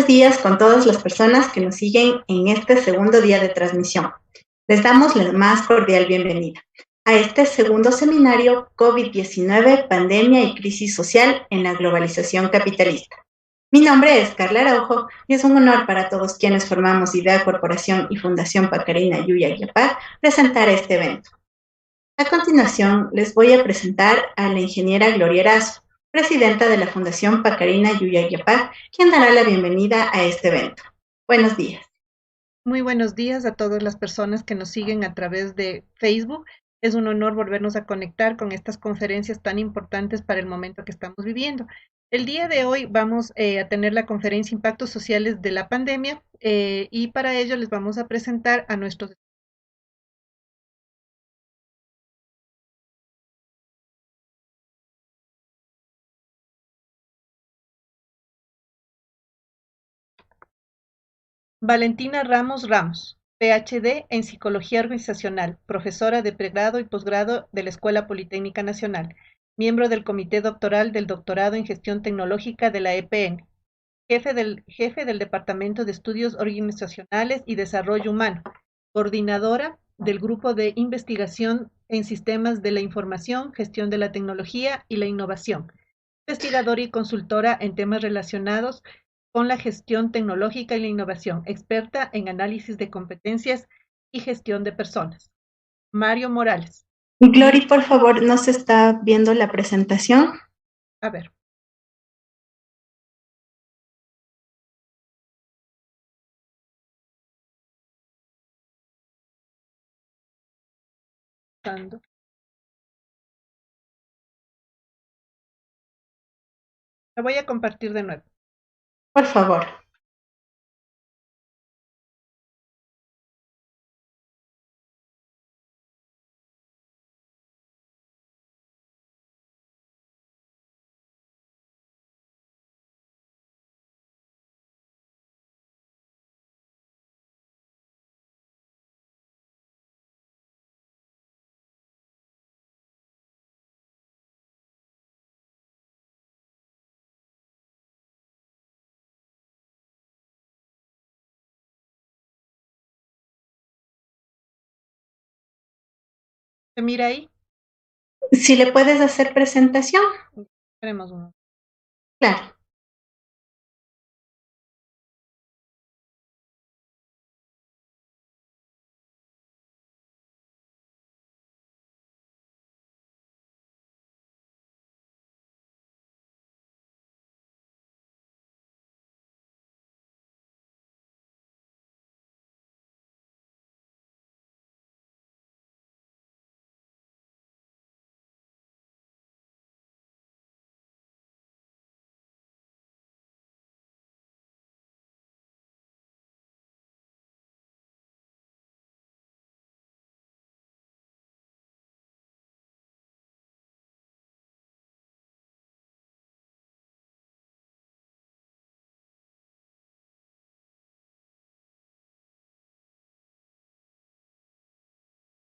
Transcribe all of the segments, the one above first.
buenos días con todas las personas que nos siguen en este segundo día de transmisión. Les damos la más cordial bienvenida a este segundo seminario COVID-19, pandemia y crisis social en la globalización capitalista. Mi nombre es Carla Araujo y es un honor para todos quienes formamos IDEA Corporación y Fundación Pacarina Yuya Yapag presentar este evento. A continuación, les voy a presentar a la ingeniera Gloria Erazo, presidenta de la Fundación Pacarina Yuya Yapag, quien dará la bienvenida a este evento. Buenos días. Muy buenos días a todas las personas que nos siguen a través de Facebook. Es un honor volvernos a conectar con estas conferencias tan importantes para el momento que estamos viviendo. El día de hoy vamos a tener la conferencia Impactos Sociales de la Pandemia y para ello les vamos a presentar a nuestros. Valentina Ramos Ramos, PhD en Psicología Organizacional, profesora de pregrado y posgrado de la Escuela Politécnica Nacional, miembro del Comité Doctoral del Doctorado en Gestión Tecnológica de la EPN, jefe del Departamento de Estudios Organizacionales y Desarrollo Humano, coordinadora del Grupo de Investigación en Sistemas de la Información, Gestión de la Tecnología y la Innovación, investigadora y consultora en temas relacionados con la gestión tecnológica y la innovación, experta en análisis de competencias y gestión de personas. Mario Morales. Glory, por favor, ¿no se está viendo la presentación? A ver. La voy a compartir de nuevo. Por favor. ¿Se mira ahí? Si le puedes hacer presentación. Esperemos uno. Claro.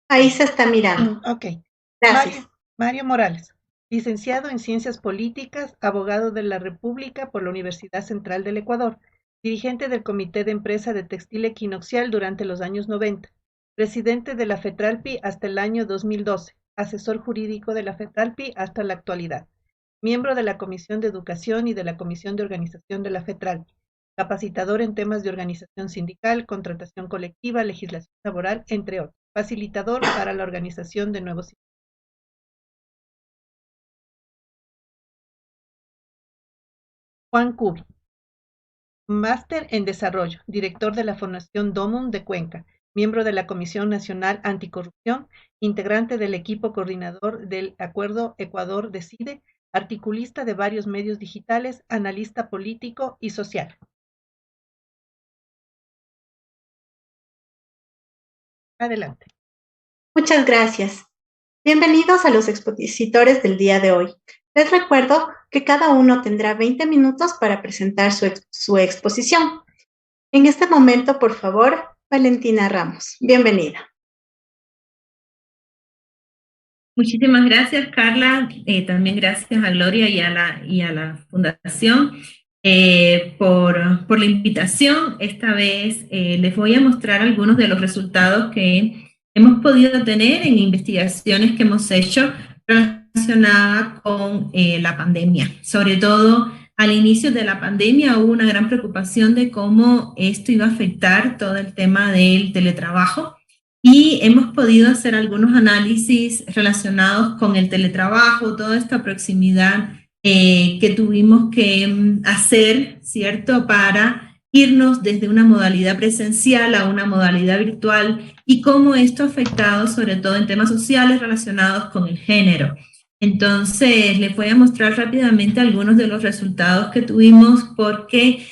Ahí se está mirando. Ok. Gracias. Mario Morales, licenciado en Ciencias Políticas, abogado de la República por la Universidad Central del Ecuador, dirigente del Comité de Empresa de Textil Equinoccial durante los años 90, presidente de la FETRALPI hasta el año 2012, asesor jurídico de la FETRALPI hasta la actualidad, miembro de la Comisión de Educación y de la Comisión de Organización de la FETRALPI, capacitador en temas de organización sindical, contratación colectiva, legislación laboral, entre otros, facilitador para la organización de nuevos. Juan Cubi, máster en Desarrollo, director de la Fundación Domum de Cuenca, miembro de la Comisión Nacional Anticorrupción, integrante del equipo coordinador del Acuerdo Ecuador Decide, articulista de varios medios digitales, analista político y social. Adelante. Muchas gracias. Bienvenidos a los expositores del día de hoy. Les recuerdo que cada uno tendrá 20 minutos para presentar su exposición. En este momento, por favor, Valentina Ramos. Bienvenida. Muchísimas gracias, Carla. También gracias a Gloria y a la Fundación. por la invitación. Esta vez les voy a mostrar algunos de los resultados que hemos podido tener en investigaciones que hemos hecho relacionadas con la pandemia. Sobre todo al inicio de la pandemia hubo una gran preocupación de cómo esto iba a afectar todo el tema del teletrabajo, y hemos podido hacer algunos análisis relacionados con el teletrabajo, toda esta proximidad que tuvimos que hacer, ¿cierto?, para irnos desde una modalidad presencial a una modalidad virtual, y cómo esto ha afectado sobre todo en temas sociales relacionados con el género. Entonces, les voy a mostrar rápidamente algunos de los resultados que tuvimos, porque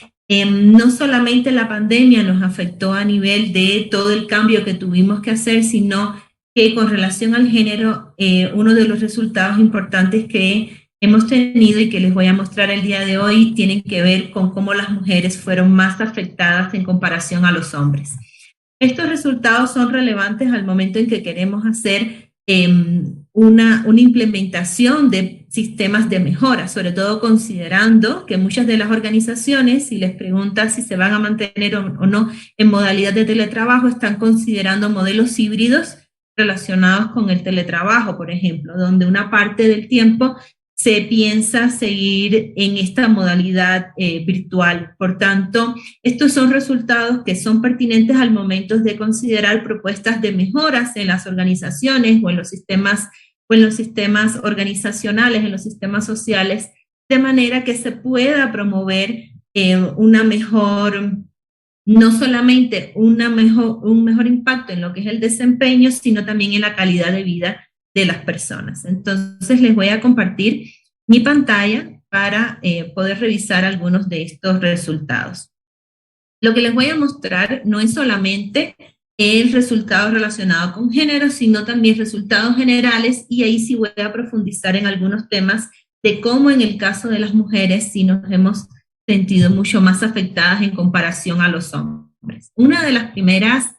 no solamente la pandemia nos afectó a nivel de todo el cambio que tuvimos que hacer, sino que con relación al género, uno de los resultados importantes que hemos tenido y que les voy a mostrar el día de hoy tienen que ver con cómo las mujeres fueron más afectadas en comparación a los hombres. Estos resultados son relevantes al momento en que queremos hacer una implementación de sistemas de mejora, sobre todo considerando que muchas de las organizaciones, si les preguntas si se van a mantener o no en modalidad de teletrabajo, están considerando modelos híbridos relacionados con el teletrabajo, por ejemplo, donde una parte del tiempo se piensa seguir en esta modalidad virtual. Por tanto, estos son resultados que son pertinentes al momento de considerar propuestas de mejoras en las organizaciones o en los sistemas organizacionales, en los sistemas sociales, de manera que se pueda promover una mejor, no solamente un mejor impacto en lo que es el desempeño, sino también en la calidad de vida de las personas. Entonces les voy a compartir mi pantalla para poder revisar algunos de estos resultados. Lo que les voy a mostrar no es solamente el resultado relacionado con género, sino también resultados generales, y ahí sí voy a profundizar en algunos temas de cómo en el caso de las mujeres sí nos hemos sentido mucho más afectadas en comparación a los hombres. Una de las primeras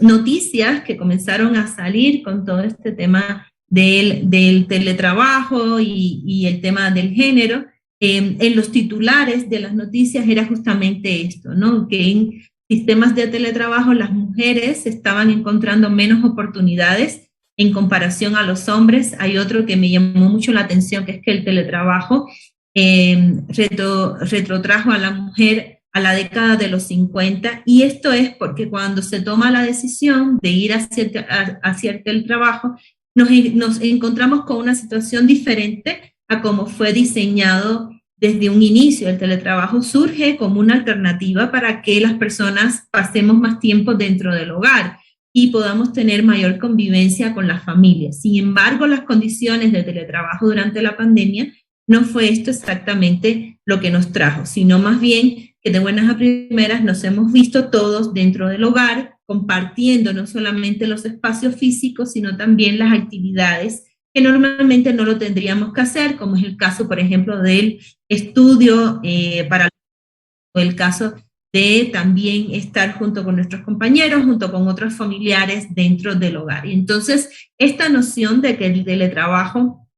noticias que comenzaron a salir con todo este tema del teletrabajo y el tema del género, en los titulares de las noticias era justamente esto, ¿no? Que en sistemas de teletrabajo las mujeres estaban encontrando menos oportunidades en comparación a los hombres. Hay otro que me llamó mucho la atención, que es que el teletrabajo retrotrajo a la mujer a la década de los 50, y esto es porque cuando se toma la decisión de ir hacia el trabajo, nos encontramos con una situación diferente a como fue diseñado desde un inicio. El teletrabajo surge como una alternativa para que las personas pasemos más tiempo dentro del hogar y podamos tener mayor convivencia con las familias. Sin embargo, las condiciones de teletrabajo durante la pandemia no fue esto exactamente lo que nos trajo, sino más bien que de buenas a primeras nos hemos visto todos dentro del hogar, compartiendo no solamente los espacios físicos, sino también las actividades que normalmente no lo tendríamos que hacer, como es el caso, por ejemplo, del estudio o el caso de también estar junto con nuestros compañeros, junto con otros familiares dentro del hogar. Y entonces, esta noción de que el teletrabajo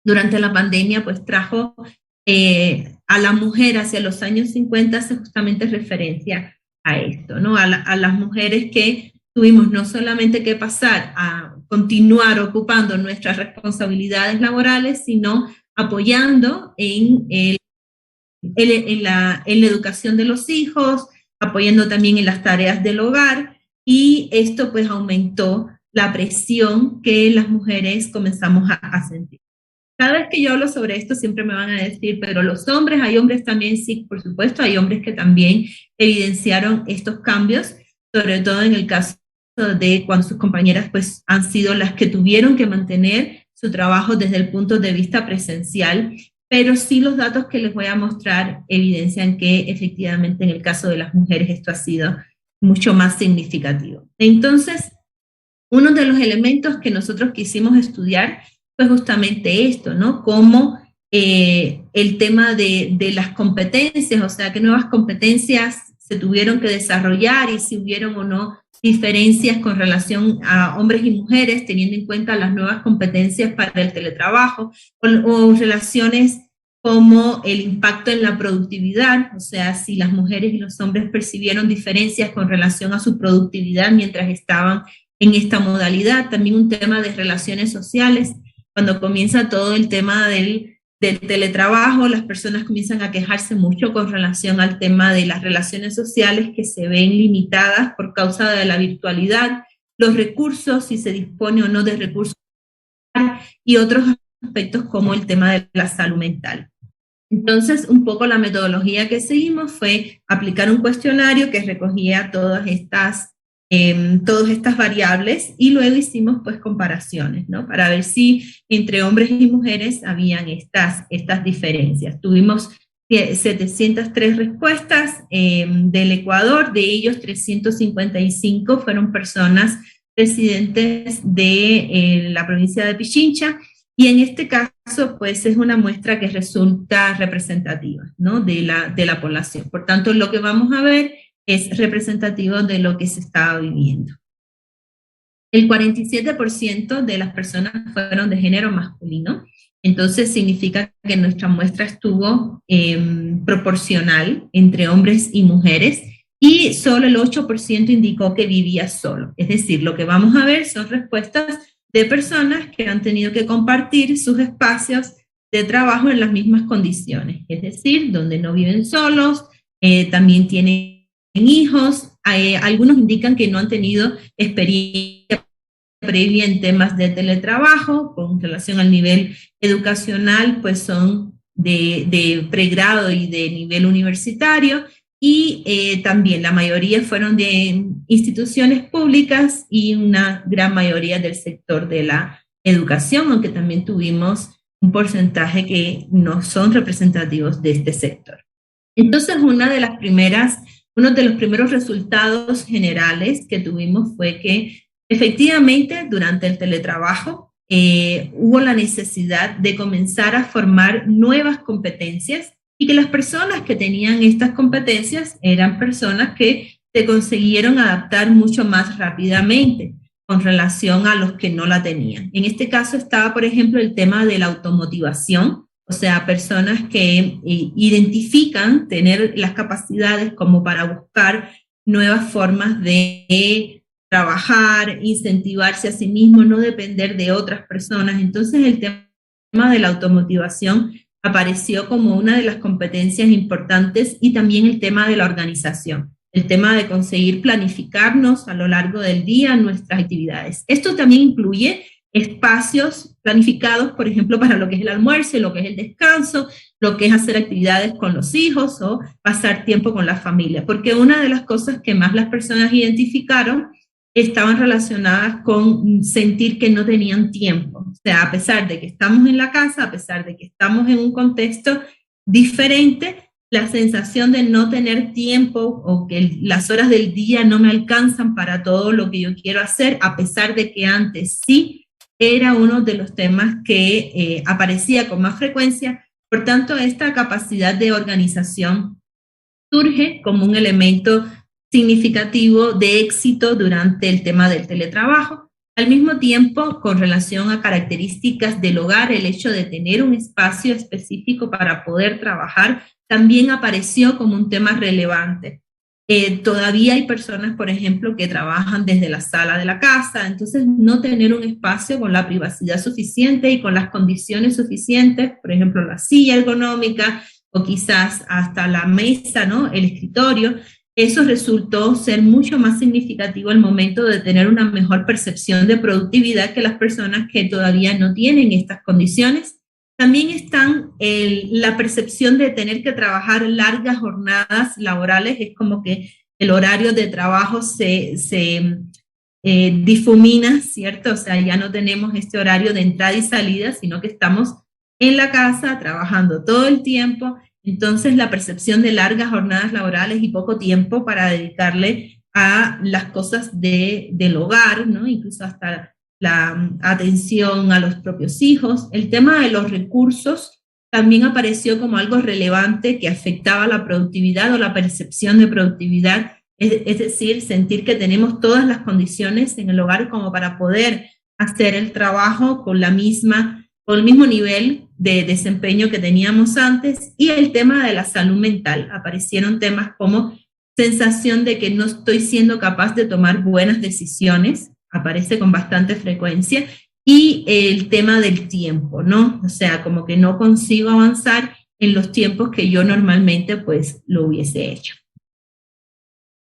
durante la pandemia pues trajo a la mujer hacia los años 50 hace justamente referencia a esto, ¿no? A las mujeres que tuvimos no solamente que pasar a continuar ocupando nuestras responsabilidades laborales, sino apoyando en la educación de los hijos, apoyando también en las tareas del hogar, y esto pues aumentó la presión que las mujeres comenzamos a sentir. Cada vez que yo hablo sobre esto siempre me van a decir, pero los hombres, hay hombres también, sí, por supuesto, hay hombres que también evidenciaron estos cambios, sobre todo en el caso de cuando sus compañeras pues han sido las que tuvieron que mantener su trabajo desde el punto de vista presencial, pero sí los datos que les voy a mostrar evidencian que efectivamente en el caso de las mujeres esto ha sido mucho más significativo. Entonces, uno de los elementos que nosotros quisimos estudiar fue justamente esto, ¿no? Cómo el tema de las competencias, o sea, qué nuevas competencias se tuvieron que desarrollar y si hubieron o no diferencias con relación a hombres y mujeres, teniendo en cuenta las nuevas competencias para el teletrabajo o relaciones como el impacto en la productividad, o sea, si las mujeres y los hombres percibieron diferencias con relación a su productividad mientras estaban en esta modalidad. También un tema de relaciones sociales, cuando comienza todo el tema del teletrabajo, las personas comienzan a quejarse mucho con relación al tema de las relaciones sociales que se ven limitadas por causa de la virtualidad, los recursos, si se dispone o no de recursos, y otros aspectos como el tema de la salud mental. Entonces, un poco la metodología que seguimos fue aplicar un cuestionario que recogía todas estas variables, y luego hicimos pues comparaciones, ¿no? Para ver si entre hombres y mujeres habían estas diferencias. Tuvimos 703 respuestas del Ecuador, de ellos 355 fueron personas residentes de la provincia de Pichincha, y en este caso, pues es una muestra que resulta representativa, ¿no? de la población. Por tanto, lo que vamos a ver es representativo de lo que se estaba viviendo. El 47% de las personas fueron de género masculino, entonces significa que nuestra muestra estuvo proporcional entre hombres y mujeres, y solo el 8% indicó que vivía solo. Es decir, lo que vamos a ver son respuestas de personas que han tenido que compartir sus espacios de trabajo en las mismas condiciones, es decir, donde no viven solos, también tienen hijos, algunos indican que no han tenido experiencia previa en temas de teletrabajo, con relación al nivel educacional, pues son de pregrado y de nivel universitario, y también la mayoría fueron de instituciones públicas y una gran mayoría del sector de la educación, aunque también tuvimos un porcentaje que no son representativos de este sector. Entonces, uno de los primeros resultados generales que tuvimos fue que efectivamente durante el teletrabajo hubo la necesidad de comenzar a formar nuevas competencias, y que las personas que tenían estas competencias eran personas que se consiguieron adaptar mucho más rápidamente con relación a los que no la tenían. En este caso estaba, por ejemplo, el tema de la automotivación, o sea, personas que identifican tener las capacidades como para buscar nuevas formas de trabajar, incentivarse a sí mismo, no depender de otras personas. Entonces el tema de la automotivación apareció como una de las competencias importantes, y también el tema de la organización, el tema de conseguir planificarnos a lo largo del día nuestras actividades. Esto también incluye espacios planificados, por ejemplo, para lo que es el almuerzo, lo que es el descanso, lo que es hacer actividades con los hijos o pasar tiempo con la familia, porque una de las cosas que más las personas identificaron estaban relacionadas con sentir que no tenían tiempo. O sea, a pesar de que estamos en la casa, a pesar de que estamos en un contexto diferente, la sensación de no tener tiempo o que las horas del día no me alcanzan para todo lo que yo quiero hacer, a pesar de que antes sí, era uno de los temas que aparecía con más frecuencia. Por tanto, esta capacidad de organización surge como un elemento significativo de éxito durante el tema del teletrabajo. Al mismo tiempo, con relación a características del hogar, el hecho de tener un espacio específico para poder trabajar también apareció como un tema relevante. Todavía hay personas, por ejemplo, que trabajan desde la sala de la casa, entonces no tener un espacio con la privacidad suficiente y con las condiciones suficientes, por ejemplo, la silla ergonómica o quizás hasta la mesa, ¿no? El escritorio. Eso resultó ser mucho más significativo al momento de tener una mejor percepción de productividad que las personas que todavía no tienen estas condiciones. También están la percepción de tener que trabajar largas jornadas laborales, es como que el horario de trabajo se difumina, ¿cierto? O sea, ya no tenemos este horario de entrada y salida, sino que estamos en la casa trabajando todo el tiempo. Entonces, la percepción de largas jornadas laborales y poco tiempo para dedicarle a las cosas del hogar, ¿no? Incluso hasta la atención a los propios hijos. El tema de los recursos también apareció como algo relevante que afectaba la productividad o la percepción de productividad, es decir, sentir que tenemos todas las condiciones en el hogar como para poder hacer el trabajo con el mismo nivel de desempeño que teníamos antes, y el tema de la salud mental. Aparecieron temas como sensación de que no estoy siendo capaz de tomar buenas decisiones, aparece con bastante frecuencia, y el tema del tiempo, ¿no? O sea, como que no consigo avanzar en los tiempos que yo normalmente pues lo hubiese hecho.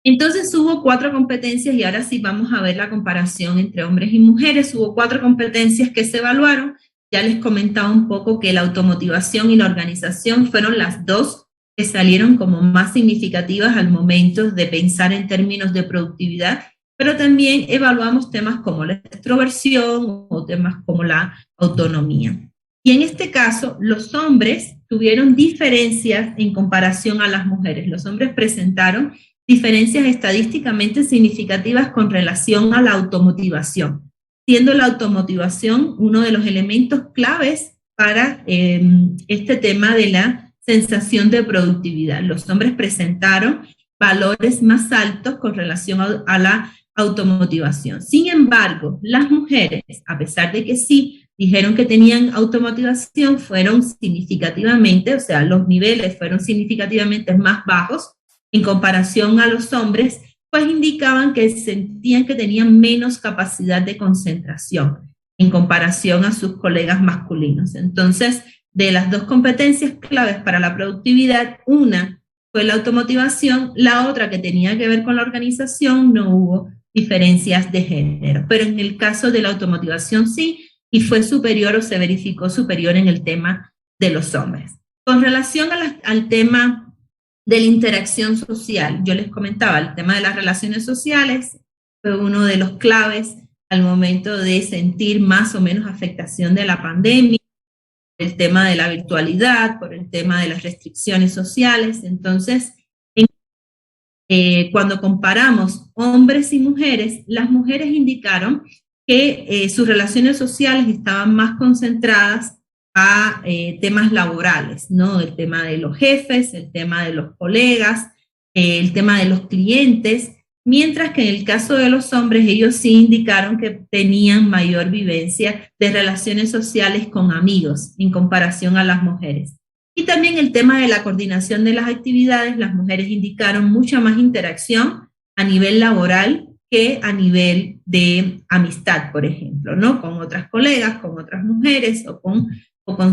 Entonces hubo 4 competencias y ahora sí vamos a ver la comparación entre hombres y mujeres. Hubo 4 competencias que se evaluaron. Ya les comentaba un poco que la automotivación y la organización fueron las 2 que salieron como más significativas al momento de pensar en términos de productividad, pero también evaluamos temas como la extroversión o temas como la autonomía. Y en este caso, los hombres tuvieron diferencias en comparación a las mujeres. Los hombres presentaron diferencias estadísticamente significativas con relación a la automotivación, siendo la automotivación uno de los elementos claves para este tema de la sensación de productividad. Los hombres presentaron valores más altos con relación a la automotivación. Sin embargo, las mujeres, a pesar de que sí dijeron que tenían automotivación, fueron significativamente, o sea, los niveles fueron significativamente más bajos en comparación a los hombres, pues indicaban que sentían que tenían menos capacidad de concentración en comparación a sus colegas masculinos. Entonces, de las 2 competencias claves para la productividad, una fue la automotivación, la otra que tenía que ver con la organización, no hubo diferencias de género. Pero en el caso de la automotivación sí, y fue superior o se verificó superior en el tema de los hombres. Con relación al tema de la interacción social, yo les comentaba, el tema de las relaciones sociales fue uno de los claves al momento de sentir más o menos afectación de la pandemia, el tema de la virtualidad, por el tema de las restricciones sociales. Entonces, cuando comparamos hombres y mujeres, las mujeres indicaron que sus relaciones sociales estaban más concentradas a temas laborales, ¿no? El tema de los jefes, el tema de los colegas, el tema de los clientes, mientras que en el caso de los hombres ellos sí indicaron que tenían mayor vivencia de relaciones sociales con amigos en comparación a las mujeres. Y también el tema de la coordinación de las actividades, las mujeres indicaron mucha más interacción a nivel laboral que a nivel de amistad, por ejemplo, ¿no? Con otras colegas, con otras mujeres o con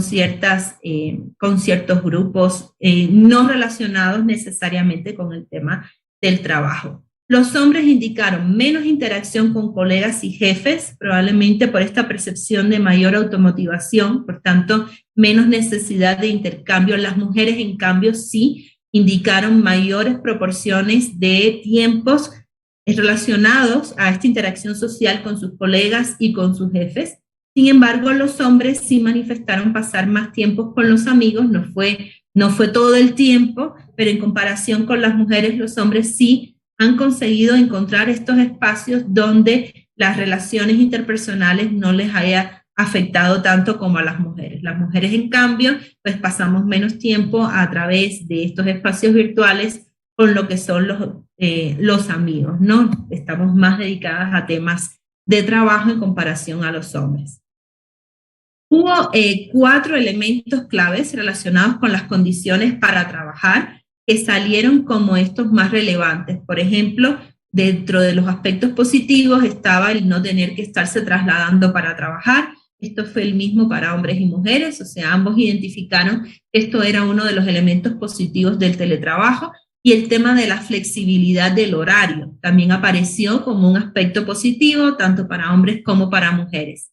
ciertos grupos no relacionados necesariamente con el tema del trabajo. Los hombres indicaron menos interacción con colegas y jefes, probablemente por esta percepción de mayor automotivación, por tanto, menos necesidad de intercambio. Las mujeres, en cambio, sí indicaron mayores proporciones de tiempos relacionados a esta interacción social con sus colegas y con sus jefes. Sin embargo, los hombres sí manifestaron pasar más tiempo con los amigos, no fue todo el tiempo, pero en comparación con las mujeres, los hombres sí han conseguido encontrar estos espacios donde las relaciones interpersonales no les haya afectado tanto como a las mujeres. Las mujeres, en cambio, pues pasamos menos tiempo a través de estos espacios virtuales con lo que son los amigos, ¿no? Estamos más dedicadas a temas de trabajo en comparación a los hombres. Hubo 4 elementos claves relacionados con las condiciones para trabajar que salieron como estos más relevantes. Por ejemplo, dentro de los aspectos positivos estaba el no tener que estarse trasladando para trabajar. Esto fue el mismo para hombres y mujeres, o sea, ambos identificaron que esto era uno de los elementos positivos del teletrabajo. Y el tema de la flexibilidad del horario también apareció como un aspecto positivo, tanto para hombres como para mujeres.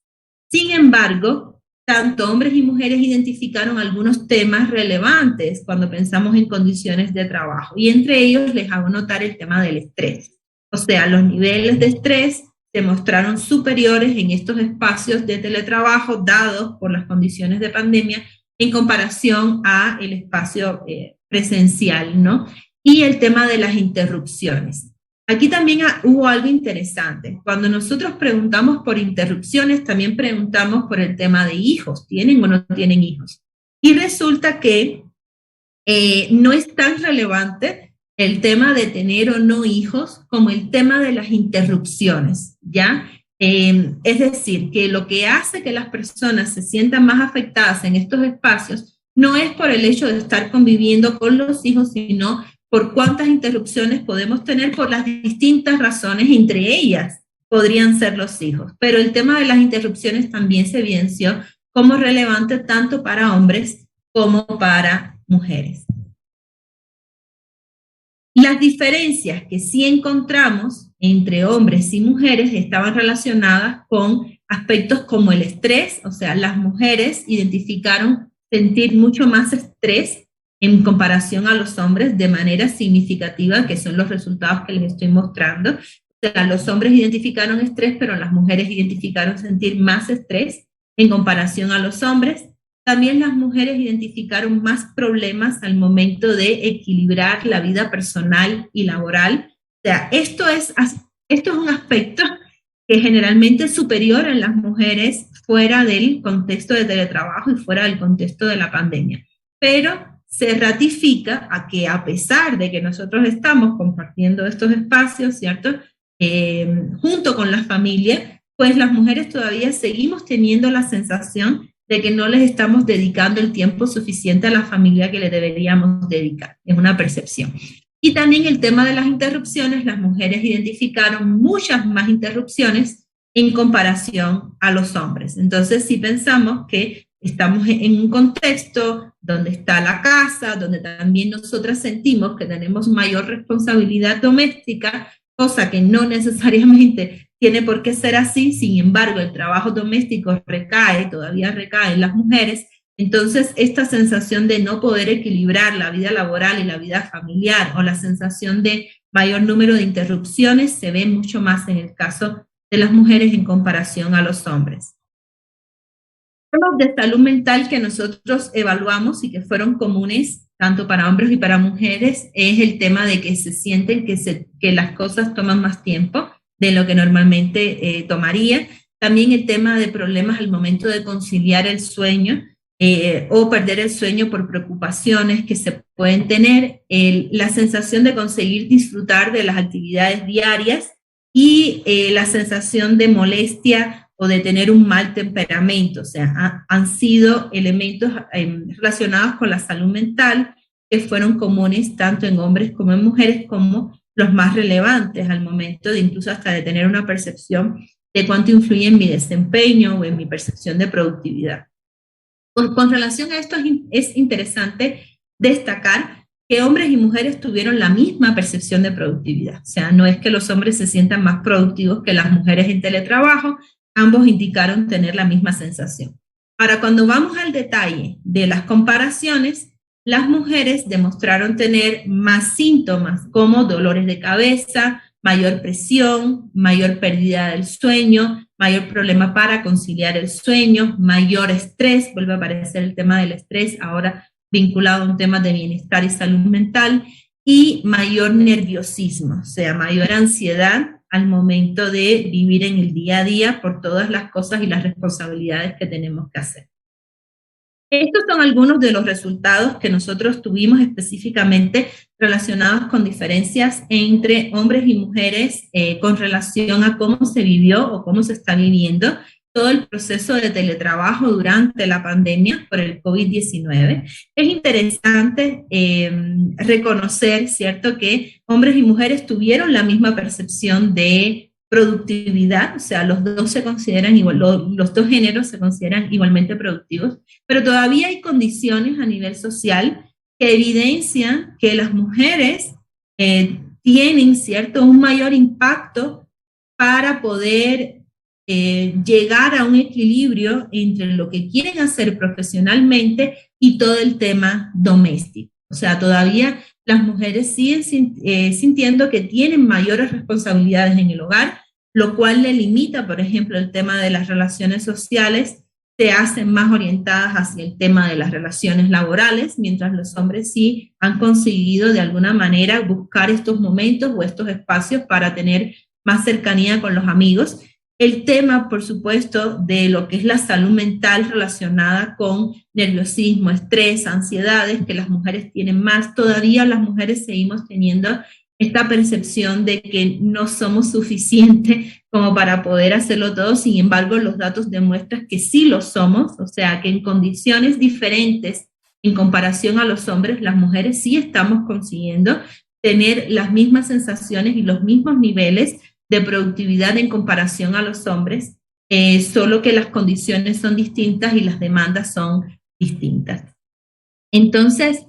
Sin embargo, tanto hombres y mujeres identificaron algunos temas relevantes cuando pensamos en condiciones de trabajo, y entre ellos les hago notar el tema del estrés. O sea, los niveles de estrés se mostraron superiores en estos espacios de teletrabajo dados por las condiciones de pandemia en comparación a el espacio presencial, ¿no? Y el tema de las interrupciones. Aquí también hubo algo interesante. Cuando nosotros preguntamos por interrupciones, también preguntamos por el tema de hijos. ¿Tienen o no tienen hijos? Y resulta que no es tan relevante el tema de tener o no hijos como el tema de las interrupciones, ¿ya? Es decir, que lo que hace que las personas se sientan más afectadas en estos espacios no es por el hecho de estar conviviendo con los hijos, sino por cuántas interrupciones podemos tener por las distintas razones, entre ellas podrían ser los hijos. Pero el tema de las interrupciones también se evidenció como relevante tanto para hombres como para mujeres. Las diferencias que sí encontramos entre hombres y mujeres estaban relacionadas con aspectos como el estrés, o sea, las mujeres identificaron sentir mucho más estrés en comparación a los hombres de manera significativa, que son los resultados que les estoy mostrando. O sea, los hombres identificaron estrés, pero las mujeres identificaron sentir más estrés en comparación a los hombres. También las mujeres identificaron más problemas al momento de equilibrar la vida personal y laboral. O sea, esto es un aspecto que generalmente es superior en las mujeres fuera del contexto de teletrabajo y fuera del contexto de la pandemia. Pero se ratifica a que a pesar de que nosotros estamos compartiendo estos espacios, ¿cierto? Junto con la familia, pues las mujeres todavía seguimos teniendo la sensación de que no les estamos dedicando el tiempo suficiente a la familia que le deberíamos dedicar. Es una percepción. Y también el tema de las interrupciones, las mujeres identificaron muchas más interrupciones en comparación a los hombres. Entonces, si pensamos que estamos en un contexto donde está la casa, donde también nosotras sentimos que tenemos mayor responsabilidad doméstica, cosa que no necesariamente tiene por qué ser así, sin embargo, el trabajo doméstico todavía recae en las mujeres. Entonces, esta sensación de no poder equilibrar la vida laboral y la vida familiar, o la sensación de mayor número de interrupciones, se ve mucho más en el caso de las mujeres en comparación a los hombres. Temas de salud mental que nosotros evaluamos y que fueron comunes tanto para hombres y para mujeres es el tema de que se sienten que las cosas toman más tiempo de lo que normalmente tomaría. También el tema de problemas al momento de conciliar el sueño o perder el sueño por preocupaciones que se pueden tener, la sensación de conseguir disfrutar de las actividades diarias y la sensación de molestia o de tener un mal temperamento. O sea, han sido elementos relacionados con la salud mental que fueron comunes tanto en hombres como en mujeres, como los más relevantes al momento de incluso hasta de tener una percepción de cuánto influye en mi desempeño o en mi percepción de productividad. Con relación a esto es interesante destacar que hombres y mujeres tuvieron la misma percepción de productividad. O sea, no es que los hombres se sientan más productivos que las mujeres en teletrabajo, ambos indicaron tener la misma sensación. Ahora, cuando vamos al detalle de las comparaciones, las mujeres demostraron tener más síntomas como dolores de cabeza, mayor presión, mayor pérdida del sueño, mayor problema para conciliar el sueño, mayor estrés, vuelve a aparecer el tema del estrés, ahora vinculado a un tema de bienestar y salud mental, y mayor nerviosismo, o sea, mayor ansiedad al momento de vivir en el día a día por todas las cosas y las responsabilidades que tenemos que hacer. Estos son algunos de los resultados que nosotros tuvimos específicamente relacionados con diferencias entre hombres y mujeres con relación a cómo se vivió o cómo se está viviendo todo el proceso de teletrabajo durante la pandemia por el COVID-19. Es interesante reconocer, ¿cierto?, que hombres y mujeres tuvieron la misma percepción de productividad, o sea, los dos se consideran igual, los dos géneros se consideran igualmente productivos, pero todavía hay condiciones a nivel social que evidencian que las mujeres tienen, ¿cierto?, un mayor impacto para poder llegar a un equilibrio entre lo que quieren hacer profesionalmente y todo el tema doméstico. O sea, todavía las mujeres siguen sintiendo que tienen mayores responsabilidades en el hogar, lo cual le limita, por ejemplo, el tema de las relaciones sociales, se hacen más orientadas hacia el tema de las relaciones laborales, mientras los hombres sí han conseguido de alguna manera buscar estos momentos o estos espacios para tener más cercanía con los amigos. El tema, por supuesto, de lo que es la salud mental relacionada con nerviosismo, estrés, ansiedades, que las mujeres tienen más. Todavía las mujeres seguimos teniendo esta percepción de que no somos suficientes como para poder hacerlo todo. Sin embargo, los datos demuestran que sí lo somos, o sea, que en condiciones diferentes en comparación a los hombres, las mujeres sí estamos consiguiendo tener las mismas sensaciones y los mismos niveles de productividad en comparación a los hombres, solo que las condiciones son distintas y las demandas son distintas. Entonces,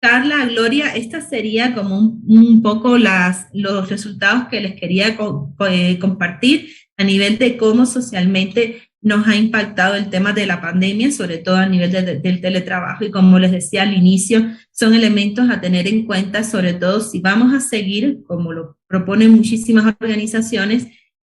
Carla, Gloria, esta sería como un poco los resultados que les quería compartir a nivel de cómo socialmente nos ha impactado el tema de la pandemia, sobre todo a nivel del teletrabajo, y como les decía al inicio, son elementos a tener en cuenta, sobre todo si vamos a seguir, como lo proponen muchísimas organizaciones,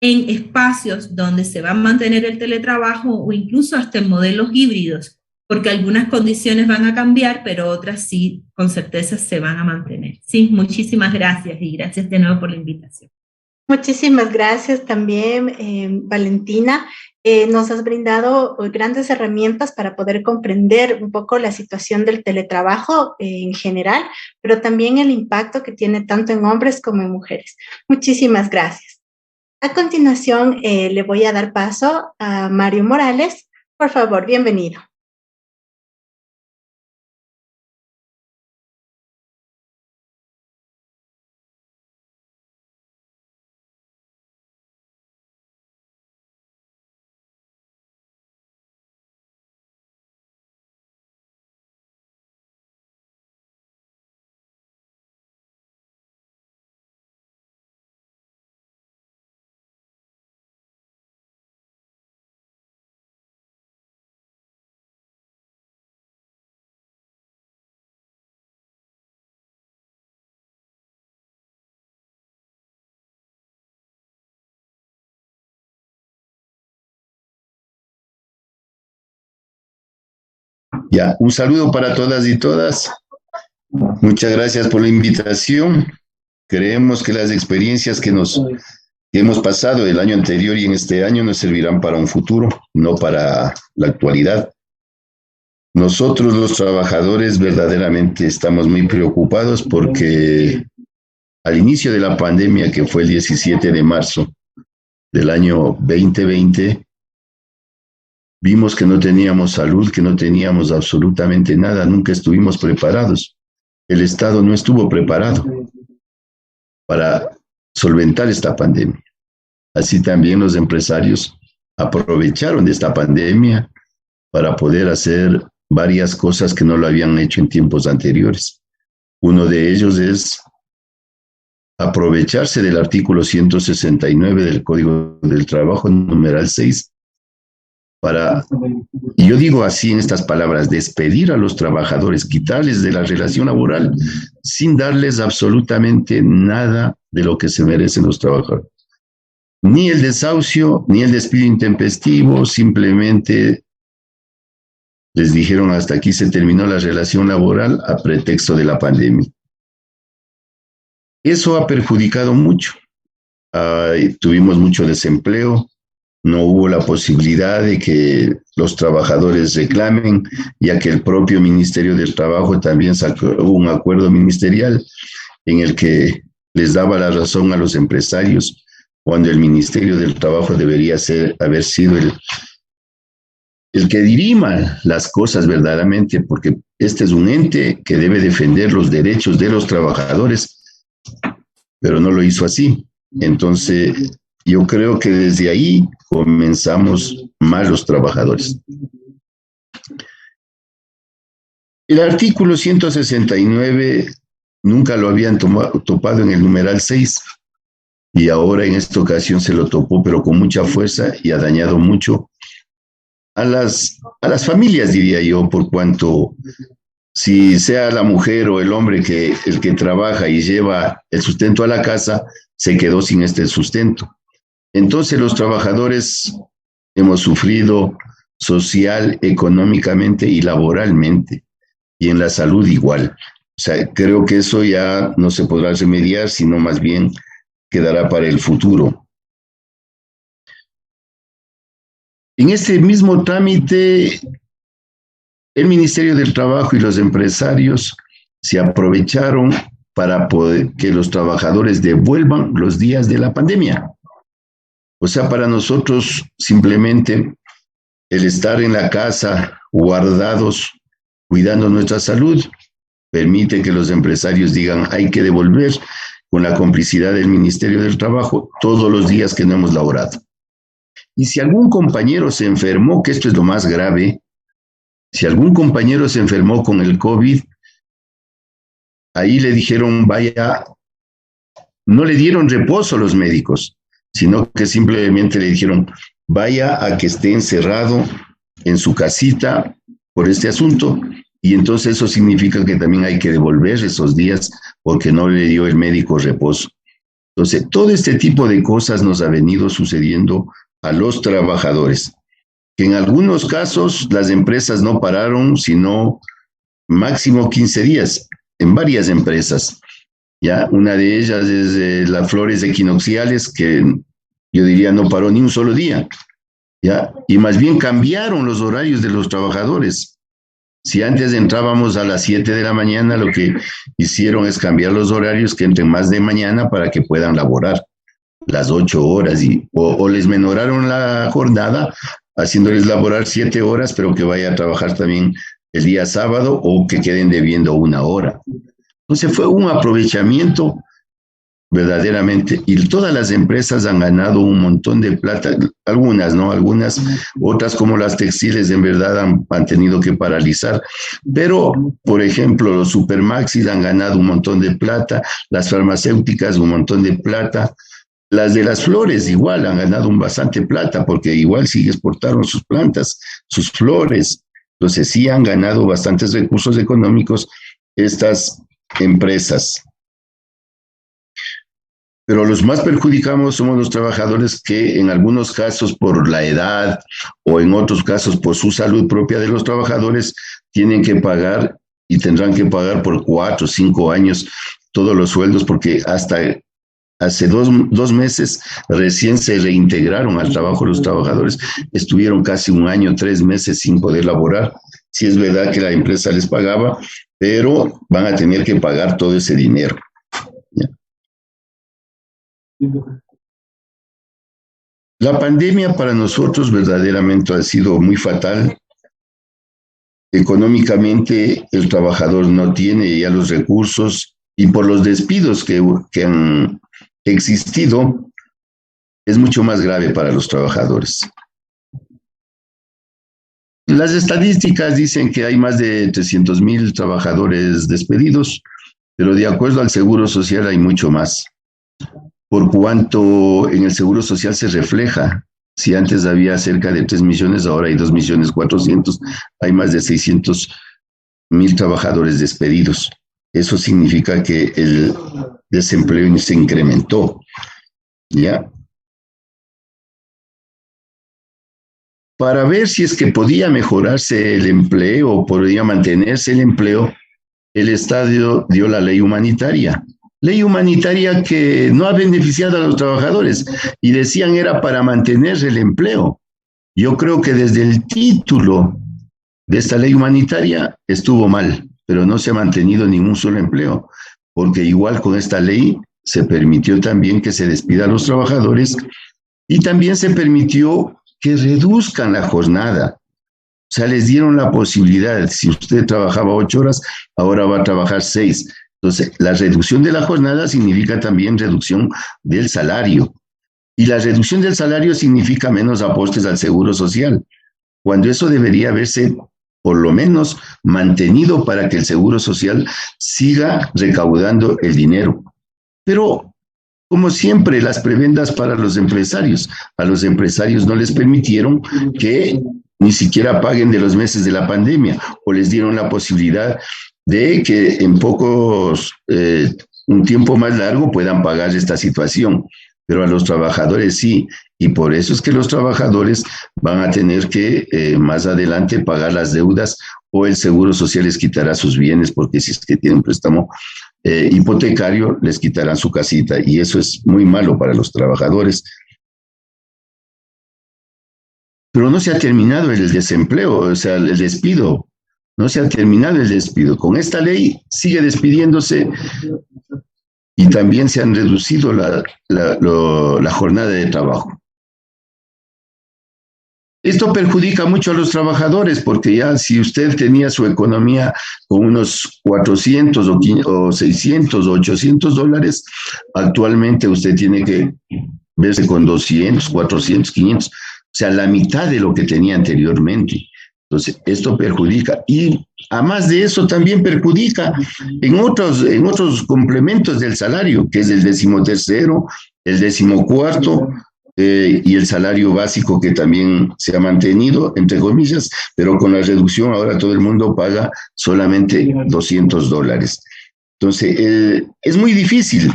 en espacios donde se va a mantener el teletrabajo o incluso hasta en modelos híbridos, porque algunas condiciones van a cambiar, pero otras sí, con certeza se van a mantener. Sí, muchísimas gracias y gracias de nuevo por la invitación. Muchísimas gracias también, Valentina. Nos has brindado grandes herramientas para poder comprender un poco la situación del teletrabajo en general, pero también el impacto que tiene tanto en hombres como en mujeres. Muchísimas gracias. A continuación, le voy a dar paso a Mario Morales. Por favor, bienvenido. Ya, un saludo para todas y todas. Muchas gracias por la invitación. Creemos que las experiencias que hemos pasado el año anterior y en este año nos servirán para un futuro, no para la actualidad. Nosotros los trabajadores verdaderamente estamos muy preocupados porque al inicio de la pandemia, que fue el 17 de marzo del año 2020, vimos que no teníamos salud, que no teníamos absolutamente nada, nunca estuvimos preparados. El Estado no estuvo preparado para solventar esta pandemia. Así también los empresarios aprovecharon de esta pandemia para poder hacer varias cosas que no lo habían hecho en tiempos anteriores. Uno de ellos es aprovecharse del artículo 169 del Código del Trabajo, numeral 6, para, y yo digo así en estas palabras, despedir a los trabajadores, quitarles de la relación laboral sin darles absolutamente nada de lo que se merecen los trabajadores. Ni el desahucio, ni el despido intempestivo, simplemente les dijeron hasta aquí se terminó la relación laboral a pretexto de la pandemia. Eso ha perjudicado mucho. Tuvimos mucho desempleo. No hubo la posibilidad de que los trabajadores reclamen, ya que el propio Ministerio del Trabajo también sacó un acuerdo ministerial en el que les daba la razón a los empresarios, cuando el Ministerio del Trabajo debería haber sido el que dirima las cosas verdaderamente, porque este es un ente que debe defender los derechos de los trabajadores, pero no lo hizo así. Entonces, yo creo que desde ahí comenzamos mal los trabajadores. El artículo 169 nunca lo habían topado en el numeral 6 y ahora en esta ocasión se lo topó, pero con mucha fuerza, y ha dañado mucho a las familias, diría yo, por cuanto si sea la mujer o el hombre el que trabaja y lleva el sustento a la casa, se quedó sin este sustento. Entonces los trabajadores hemos sufrido social, económicamente y laboralmente, y en la salud igual. O sea, creo que eso ya no se podrá remediar, sino más bien quedará para el futuro. En este mismo trámite, el Ministerio del Trabajo y los empresarios se aprovecharon para poder que los trabajadores devuelvan los días de la pandemia. O sea, para nosotros simplemente el estar en la casa guardados, cuidando nuestra salud, permite que los empresarios digan hay que devolver con la complicidad del Ministerio del Trabajo todos los días que no hemos laborado. Y si algún compañero se enfermó, que esto es lo más grave, si algún compañero se enfermó con el COVID, ahí le dijeron vaya, no le dieron reposo a los médicos, sino que simplemente le dijeron vaya a que esté encerrado en su casita por este asunto, y entonces eso significa que también hay que devolver esos días porque no le dio el médico reposo. Entonces, todo este tipo de cosas nos ha venido sucediendo a los trabajadores, que en algunos casos las empresas no pararon, sino máximo 15 días, en varias empresas. Ya, una de ellas es las Flores Equinocciales, que yo diría no paró ni un solo día, ya, y más bien cambiaron los horarios de los trabajadores. Si antes entrábamos a las 7 de la mañana, lo que hicieron es cambiar los horarios, que entren más de mañana para que puedan laborar las 8 horas, o les menoraron la jornada, haciéndoles laborar 7 horas, pero que vaya a trabajar también el día sábado, o que queden debiendo 1 hora. Entonces fue un aprovechamiento verdaderamente, y todas las empresas han ganado un montón de plata, algunas, ¿no? Algunas, otras como las textiles en verdad han tenido que paralizar, pero por ejemplo los Supermaxis han ganado un montón de plata, las farmacéuticas un montón de plata, las de las flores igual han ganado bastante plata, porque igual sí exportaron sus plantas, sus flores, entonces sí han ganado bastantes recursos económicos estas empresas. Pero los más perjudicados somos los trabajadores, que en algunos casos por la edad o en otros casos por su salud propia de los trabajadores tienen que pagar, y tendrán que pagar por 4 o 5 años todos los sueldos, porque hasta hace dos meses recién se reintegraron al trabajo los trabajadores, estuvieron casi 1 año, 3 meses sin poder laborar. Sí es verdad que la empresa les pagaba, pero van a tener que pagar todo ese dinero. ¿Ya? La pandemia para nosotros verdaderamente ha sido muy fatal. Económicamente el trabajador no tiene ya los recursos, y por los despidos que han existido es mucho más grave para los trabajadores. Las estadísticas dicen que hay más de 300,000 trabajadores despedidos, pero de acuerdo al Seguro Social hay mucho más. Por cuanto en el Seguro Social se refleja, si antes había cerca de 3 millones, ahora hay 2.400.000, hay más de 600,000 trabajadores despedidos. Eso significa que el desempleo se incrementó, ¿ya? Para ver si es que podía mejorarse el empleo o podía mantenerse el empleo, el Estado dio la ley humanitaria. Ley humanitaria que no ha beneficiado a los trabajadores, y decían era para mantener el empleo. Yo creo que desde el título de esta ley humanitaria estuvo mal, pero no se ha mantenido ningún solo empleo, porque igual con esta ley se permitió también que se despida a los trabajadores, y también se permitió que reduzcan la jornada. O sea, les dieron la posibilidad, si usted trabajaba 8 horas, ahora va a trabajar 6. Entonces, la reducción de la jornada significa también reducción del salario. Y la reducción del salario significa menos aportes al Seguro Social, cuando eso debería haberse, por lo menos, mantenido para que el Seguro Social siga recaudando el dinero. Pero, como siempre, las prebendas para los empresarios. A los empresarios no les permitieron que ni siquiera paguen de los meses de la pandemia, o les dieron la posibilidad de que en un tiempo más largo puedan pagar esta situación, pero a los trabajadores sí, y por eso es que los trabajadores van a tener que más adelante pagar las deudas, o el Seguro Social les quitará sus bienes, porque si es que tienen préstamo hipotecario, les quitarán su casita, y eso es muy malo para los trabajadores. Pero no se ha terminado el desempleo, o sea, el despido. No se ha terminado el despido. Con esta ley sigue despidiéndose y también se han reducido la jornada de trabajo. Esto perjudica mucho a los trabajadores, porque ya si usted tenía su economía con unos 400 o 600 o 800 dólares, actualmente usted tiene que verse con 200, 400, 500, o sea, la mitad de lo que tenía anteriormente. Entonces, esto perjudica. Y además de eso, también perjudica en otros complementos del salario, que es el 13º, el 14º, y el salario básico, que también se ha mantenido, entre comillas, pero con la reducción ahora todo el mundo paga solamente 200 dólares. Entonces, es muy difícil.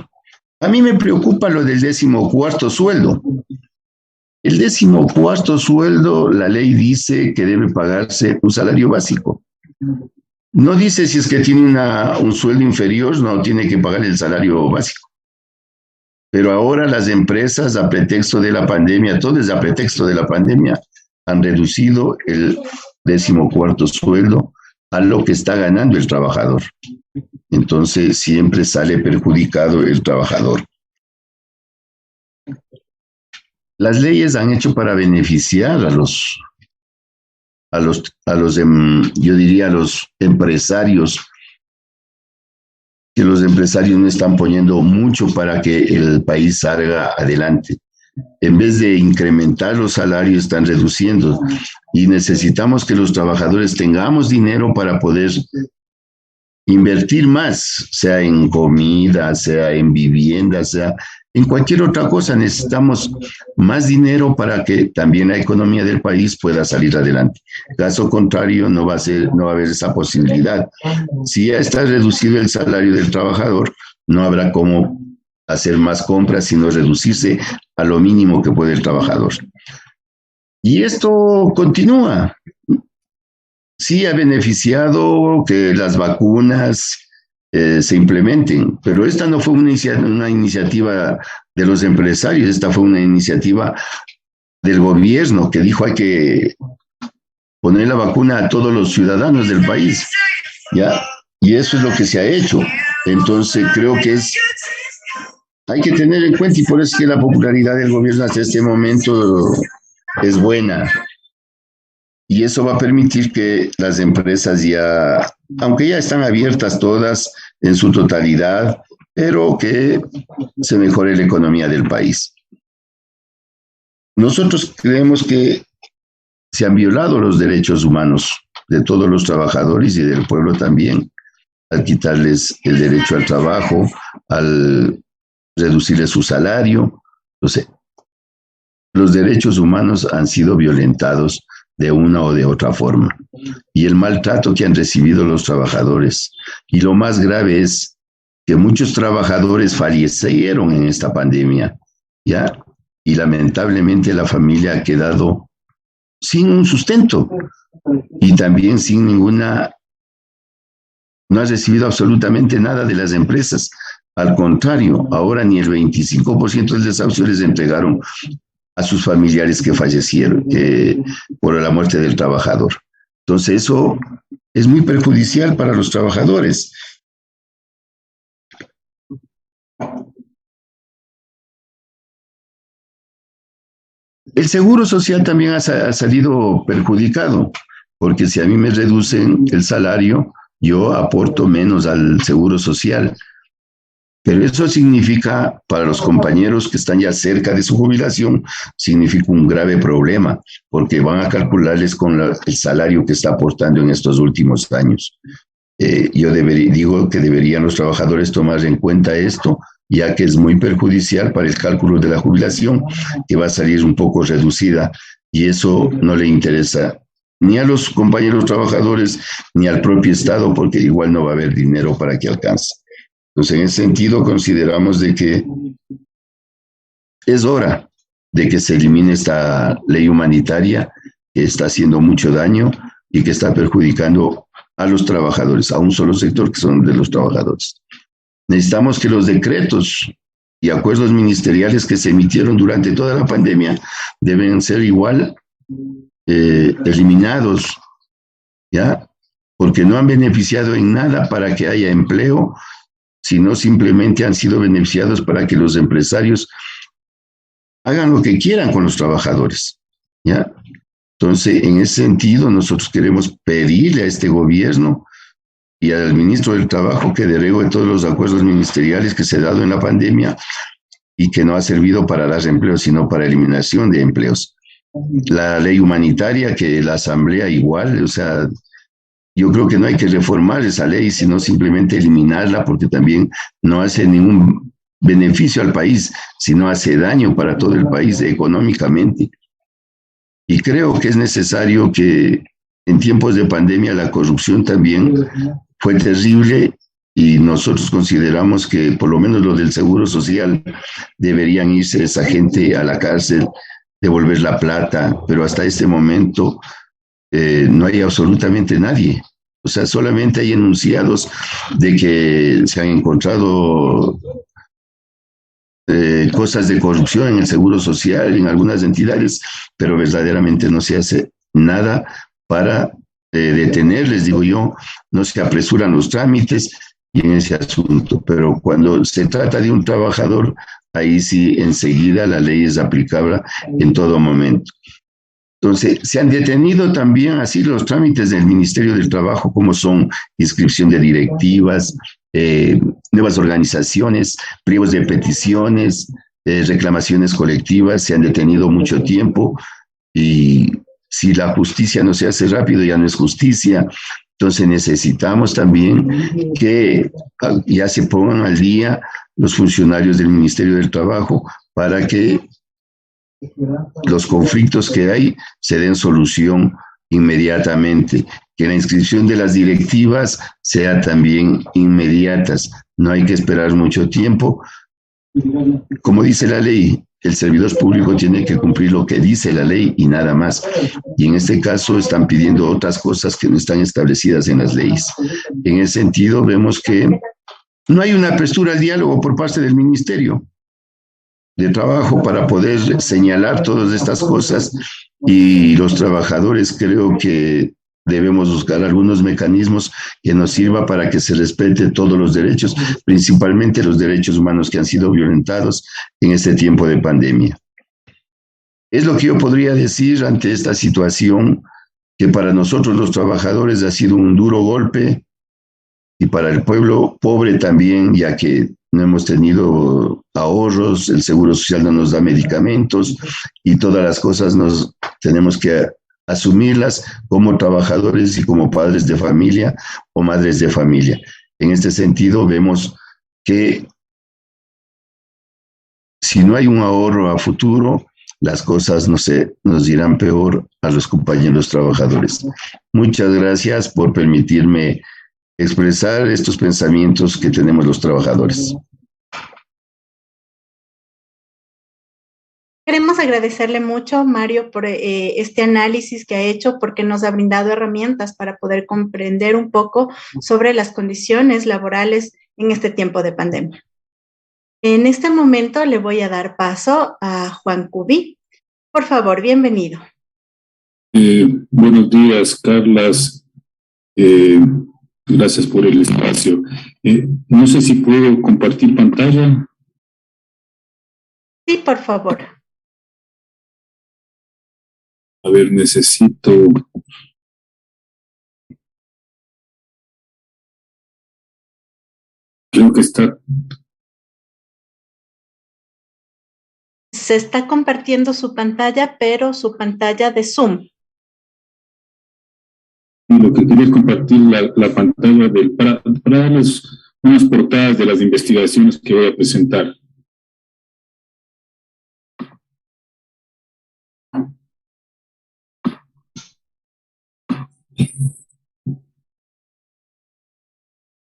A mí me preocupa lo del 14º sueldo. El 14º sueldo, la ley dice que debe pagarse un salario básico. No dice si es que tiene un sueldo inferior, no tiene que pagar el salario básico. Pero ahora las empresas, a pretexto de la pandemia, todo es a pretexto de la pandemia, han reducido el 14º sueldo a lo que está ganando el trabajador. Entonces siempre sale perjudicado el trabajador. Las leyes han hecho para beneficiar yo diría, a los empresarios, que los empresarios no están poniendo mucho para que el país salga adelante. En vez de incrementar los salarios, están reduciendo. Y necesitamos que los trabajadores tengamos dinero para poder invertir más, sea en comida, sea en vivienda, sea en cualquier otra cosa. Necesitamos más dinero para que también la economía del país pueda salir adelante. Caso contrario, no va a haber esa posibilidad. Si ya está reducido el salario del trabajador, no habrá cómo hacer más compras, sino reducirse a lo mínimo que puede el trabajador. Y esto continúa. Sí ha beneficiado que las vacunas se implementen, pero esta no fue una iniciativa de los empresarios, esta fue una iniciativa del gobierno, que dijo hay que poner la vacuna a todos los ciudadanos del país, ¿ya? Y eso es lo que se ha hecho. Entonces creo que hay que tener en cuenta, y por eso es que la popularidad del gobierno hasta este momento es buena. Y eso va a permitir que las empresas ya, aunque ya están abiertas todas en su totalidad, pero que se mejore la economía del país. Nosotros creemos que se han violado los derechos humanos de todos los trabajadores y del pueblo también, al quitarles el derecho al trabajo, al reducirles su salario. Entonces, los derechos humanos han sido violentados de una o de otra forma. Y el maltrato que han recibido los trabajadores. Y lo más grave es que muchos trabajadores fallecieron en esta pandemia, ¿ya? Y lamentablemente la familia ha quedado sin un sustento y también sin no ha recibido absolutamente nada de las empresas. Al contrario, ahora ni el 25% del desahucio les entregaron a sus familiares que fallecieron por la muerte del trabajador. Entonces eso es muy perjudicial para los trabajadores. El seguro social también ha salido perjudicado, porque si a mí me reducen el salario, yo aporto menos al seguro social. Pero eso significa, para los compañeros que están ya cerca de su jubilación, significa un grave problema, porque van a calcularles con el salario que está aportando en estos últimos años. Yo digo que deberían los trabajadores tomar en cuenta esto, ya que es muy perjudicial para el cálculo de la jubilación, que va a salir un poco reducida, y eso no le interesa ni a los compañeros trabajadores, ni al propio Estado, porque igual no va a haber dinero para que alcance. Entonces, en ese sentido, consideramos de que es hora de que se elimine esta ley humanitaria que está haciendo mucho daño y que está perjudicando a los trabajadores, a un solo sector que son de los trabajadores. Necesitamos que los decretos y acuerdos ministeriales que se emitieron durante toda la pandemia deben ser igual eliminados, ¿ya? Porque no han beneficiado en nada para que haya empleo, sino simplemente han sido beneficiados para que los empresarios hagan lo que quieran con los trabajadores, ¿ya? Entonces, en ese sentido, nosotros queremos pedirle a este gobierno y al ministro del Trabajo que derogue todos los acuerdos ministeriales que se han dado en la pandemia y que no ha servido para dar empleos, sino para eliminación de empleos. La ley humanitaria, que la Asamblea igual, o sea, yo creo que no hay que reformar esa ley, sino simplemente eliminarla, porque también no hace ningún beneficio al país, sino hace daño para todo el país económicamente. Y creo que es necesario que en tiempos de pandemia la corrupción también fue terrible y nosotros consideramos que por lo menos los del Seguro Social deberían irse esa gente a la cárcel, devolver la plata, pero hasta este momento no hay absolutamente nadie. O sea, solamente hay enunciados de que se han encontrado cosas de corrupción en el Seguro Social, en algunas entidades, pero verdaderamente no se hace nada para detenerles, digo yo, no se apresuran los trámites y en ese asunto, pero cuando se trata de un trabajador, ahí sí enseguida la ley es aplicable en todo momento. Entonces, se han detenido también así los trámites del Ministerio del Trabajo, como son inscripción de directivas, nuevas organizaciones, pliegos de peticiones, reclamaciones colectivas, se han detenido mucho tiempo y si la justicia no se hace rápido ya no es justicia. Entonces necesitamos también que ya se pongan al día los funcionarios del Ministerio del Trabajo para que los conflictos que hay se den solución inmediatamente, que la inscripción de las directivas sea también inmediatas, no hay que esperar mucho tiempo. Como dice la ley, el servidor público tiene que cumplir lo que dice la ley y nada más. Y en este caso están pidiendo otras cosas que no están establecidas en las leyes. En ese sentido, vemos que no hay una apertura al diálogo por parte del Ministerio de Trabajo para poder señalar todas estas cosas y los trabajadores creo que debemos buscar algunos mecanismos que nos sirva para que se respete todos los derechos, principalmente los derechos humanos que han sido violentados en este tiempo de pandemia. Es lo que yo podría decir ante esta situación que para nosotros los trabajadores ha sido un duro golpe y para el pueblo pobre también, ya que no hemos tenido ahorros, el Seguro Social no nos da medicamentos y todas las cosas nos tenemos que asumirlas como trabajadores y como padres de familia o madres de familia. En este sentido, vemos que si no hay un ahorro a futuro, las cosas nos irán peor a los compañeros trabajadores. Muchas gracias por permitirme expresar estos pensamientos que tenemos los trabajadores. Queremos agradecerle mucho, Mario, por este análisis que ha hecho, porque nos ha brindado herramientas para poder comprender un poco sobre las condiciones laborales en este tiempo de pandemia. En este momento le voy a dar paso a Juan Cubí. Por favor, bienvenido. Buenos días, Carlas. Gracias por el espacio. No sé si puedo compartir pantalla. Sí, por favor. A ver, necesito... Creo que está... Se está compartiendo su pantalla, pero su pantalla de Zoom. Lo que quería es compartir la pantalla para darles unas portadas de las investigaciones que voy a presentar.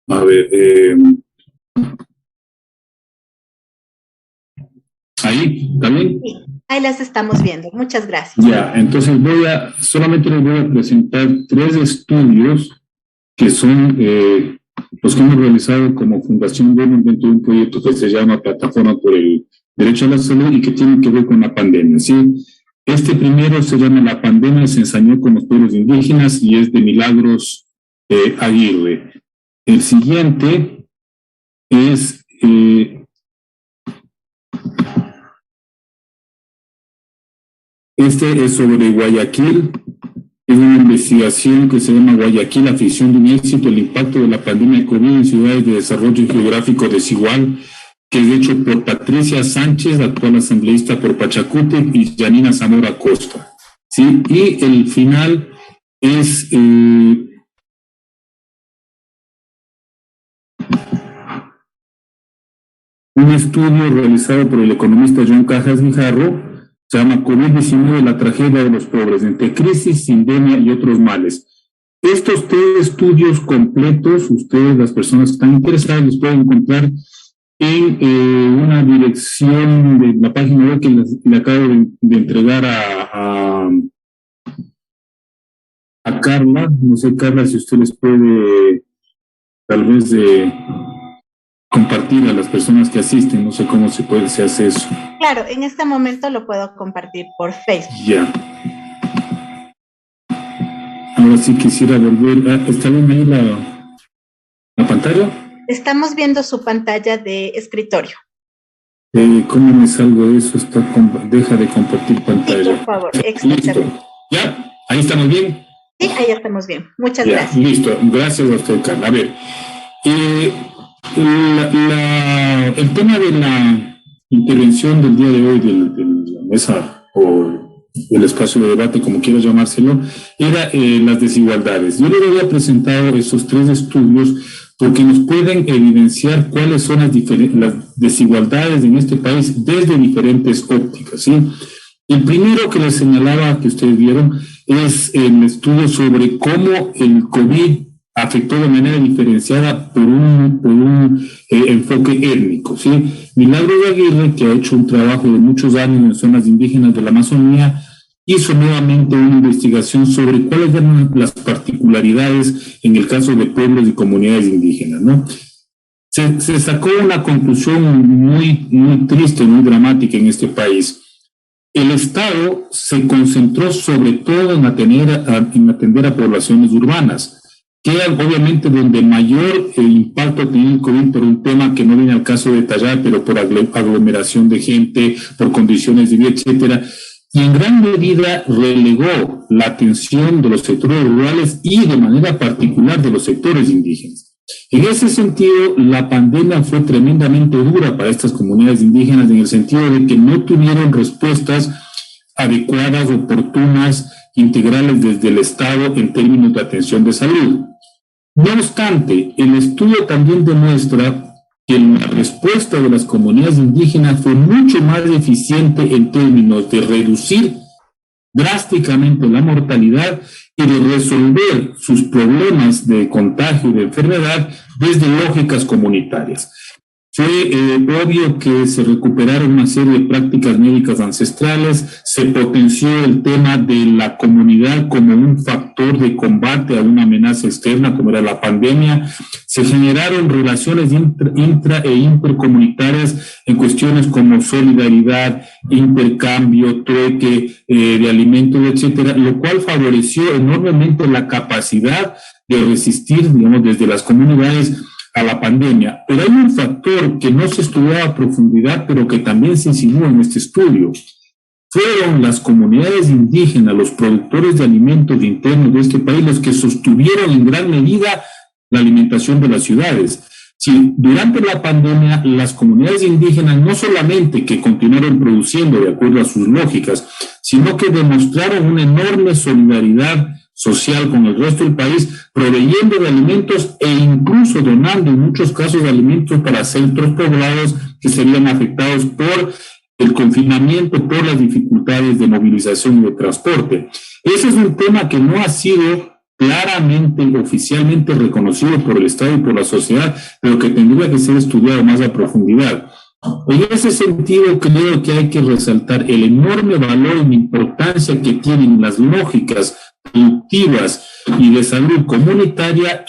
A ver, ahí, ¿también? Sí, ahí las estamos viendo. Muchas gracias. Ya, entonces solamente les voy a presentar 3 estudios que son los que hemos realizado como Fundación Bellum dentro de un proyecto que se llama Plataforma por el Derecho a la Salud y que tienen que ver con la pandemia, ¿sí? Este primero se llama La pandemia se ensañó con los pueblos indígenas y es de Milagros Aguirre. El siguiente es este es sobre Guayaquil. Es una investigación que se llama Guayaquil, afición de un éxito, el impacto de la pandemia de COVID en ciudades de desarrollo geográfico desigual, que es hecho por Patricia Sánchez, actual asambleísta por Pachacútec, y Janina Zamora Costa. ¿Sí? Y el final es un estudio realizado por el economista John Cajas Guijarro. Se llama COVID-19, la tragedia de los pobres, entre crisis, pandemia y otros males. Estos 3 estudios completos, ustedes, las personas que están interesadas, los pueden encontrar en una dirección de la página web que le acabo de entregar a Carla. No sé, Carla, si usted les puede tal vez compartir a las personas que asisten. No sé cómo se hace eso. Claro, en este momento lo puedo compartir por Facebook. Ya. Ahora sí quisiera volver. ¿Está bien ahí la pantalla? Estamos viendo su pantalla de escritorio. ¿Cómo me salgo de eso? Deja de compartir pantalla. Sí, por favor, listo. ¿Ya? ¿Ahí estamos bien? Sí, ahí estamos bien. Muchas gracias. Listo. Gracias a usted, Carla. A ver, el tema de la intervención del día de hoy de la mesa o del espacio de debate, como quiera llamárselo, era las desigualdades. Yo le había presentado esos 3 estudios porque nos pueden evidenciar cuáles son las desigualdades en este país desde diferentes ópticas, ¿sí? El primero que les señalaba, que ustedes vieron, es el estudio sobre cómo el COVID afectó de manera diferenciada por un enfoque étnico, ¿sí? Milagro de Aguirre, que ha hecho un trabajo de muchos años en zonas indígenas de la Amazonía, hizo nuevamente una investigación sobre cuáles eran las particularidades en el caso de pueblos y comunidades indígenas, ¿no? Se sacó una conclusión muy, muy triste, muy dramática en este país. El Estado se concentró sobre todo en atender a poblaciones urbanas, que era obviamente donde mayor impacto tenía el COVID por un tema que no viene al caso de detallar, pero por aglomeración de gente, por condiciones de vida, etcétera, y en gran medida relegó la atención de los sectores rurales y de manera particular de los sectores indígenas. En ese sentido, la pandemia fue tremendamente dura para estas comunidades indígenas en el sentido de que no tuvieron respuestas adecuadas, oportunas, integrales desde el Estado en términos de atención de salud. No obstante, el estudio también demuestra que la respuesta de las comunidades indígenas fue mucho más eficiente en términos de reducir drásticamente la mortalidad y de resolver sus problemas de contagio y de enfermedad desde lógicas comunitarias. Fue obvio que se recuperaron una serie de prácticas médicas ancestrales, se potenció el tema de la comunidad como un factor de combate a una amenaza externa como era la pandemia, se generaron relaciones intra e intercomunitarias en cuestiones como solidaridad, intercambio, trueque de alimentos, etcétera, lo cual favoreció enormemente la capacidad de resistir, digamos, desde las comunidades a la pandemia. Pero hay un factor que no se estudió a profundidad, pero que también se insinuó en este estudio. Fueron las comunidades indígenas, los productores de alimentos internos de este país, los que sostuvieron en gran medida la alimentación de las ciudades. Sí, durante la pandemia, las comunidades indígenas no solamente que continuaron produciendo de acuerdo a sus lógicas, sino que demostraron una enorme solidaridad social con el resto del país, proveyendo de alimentos e incluso donando en muchos casos alimentos para centros poblados que serían afectados por el confinamiento, por las dificultades de movilización y de transporte. Ese es un tema que no ha sido claramente, oficialmente reconocido por el Estado y por la sociedad, pero que tendría que ser estudiado más a profundidad. En ese sentido, creo que hay que resaltar el enorme valor y importancia que tienen las lógicas productivas y de salud comunitaria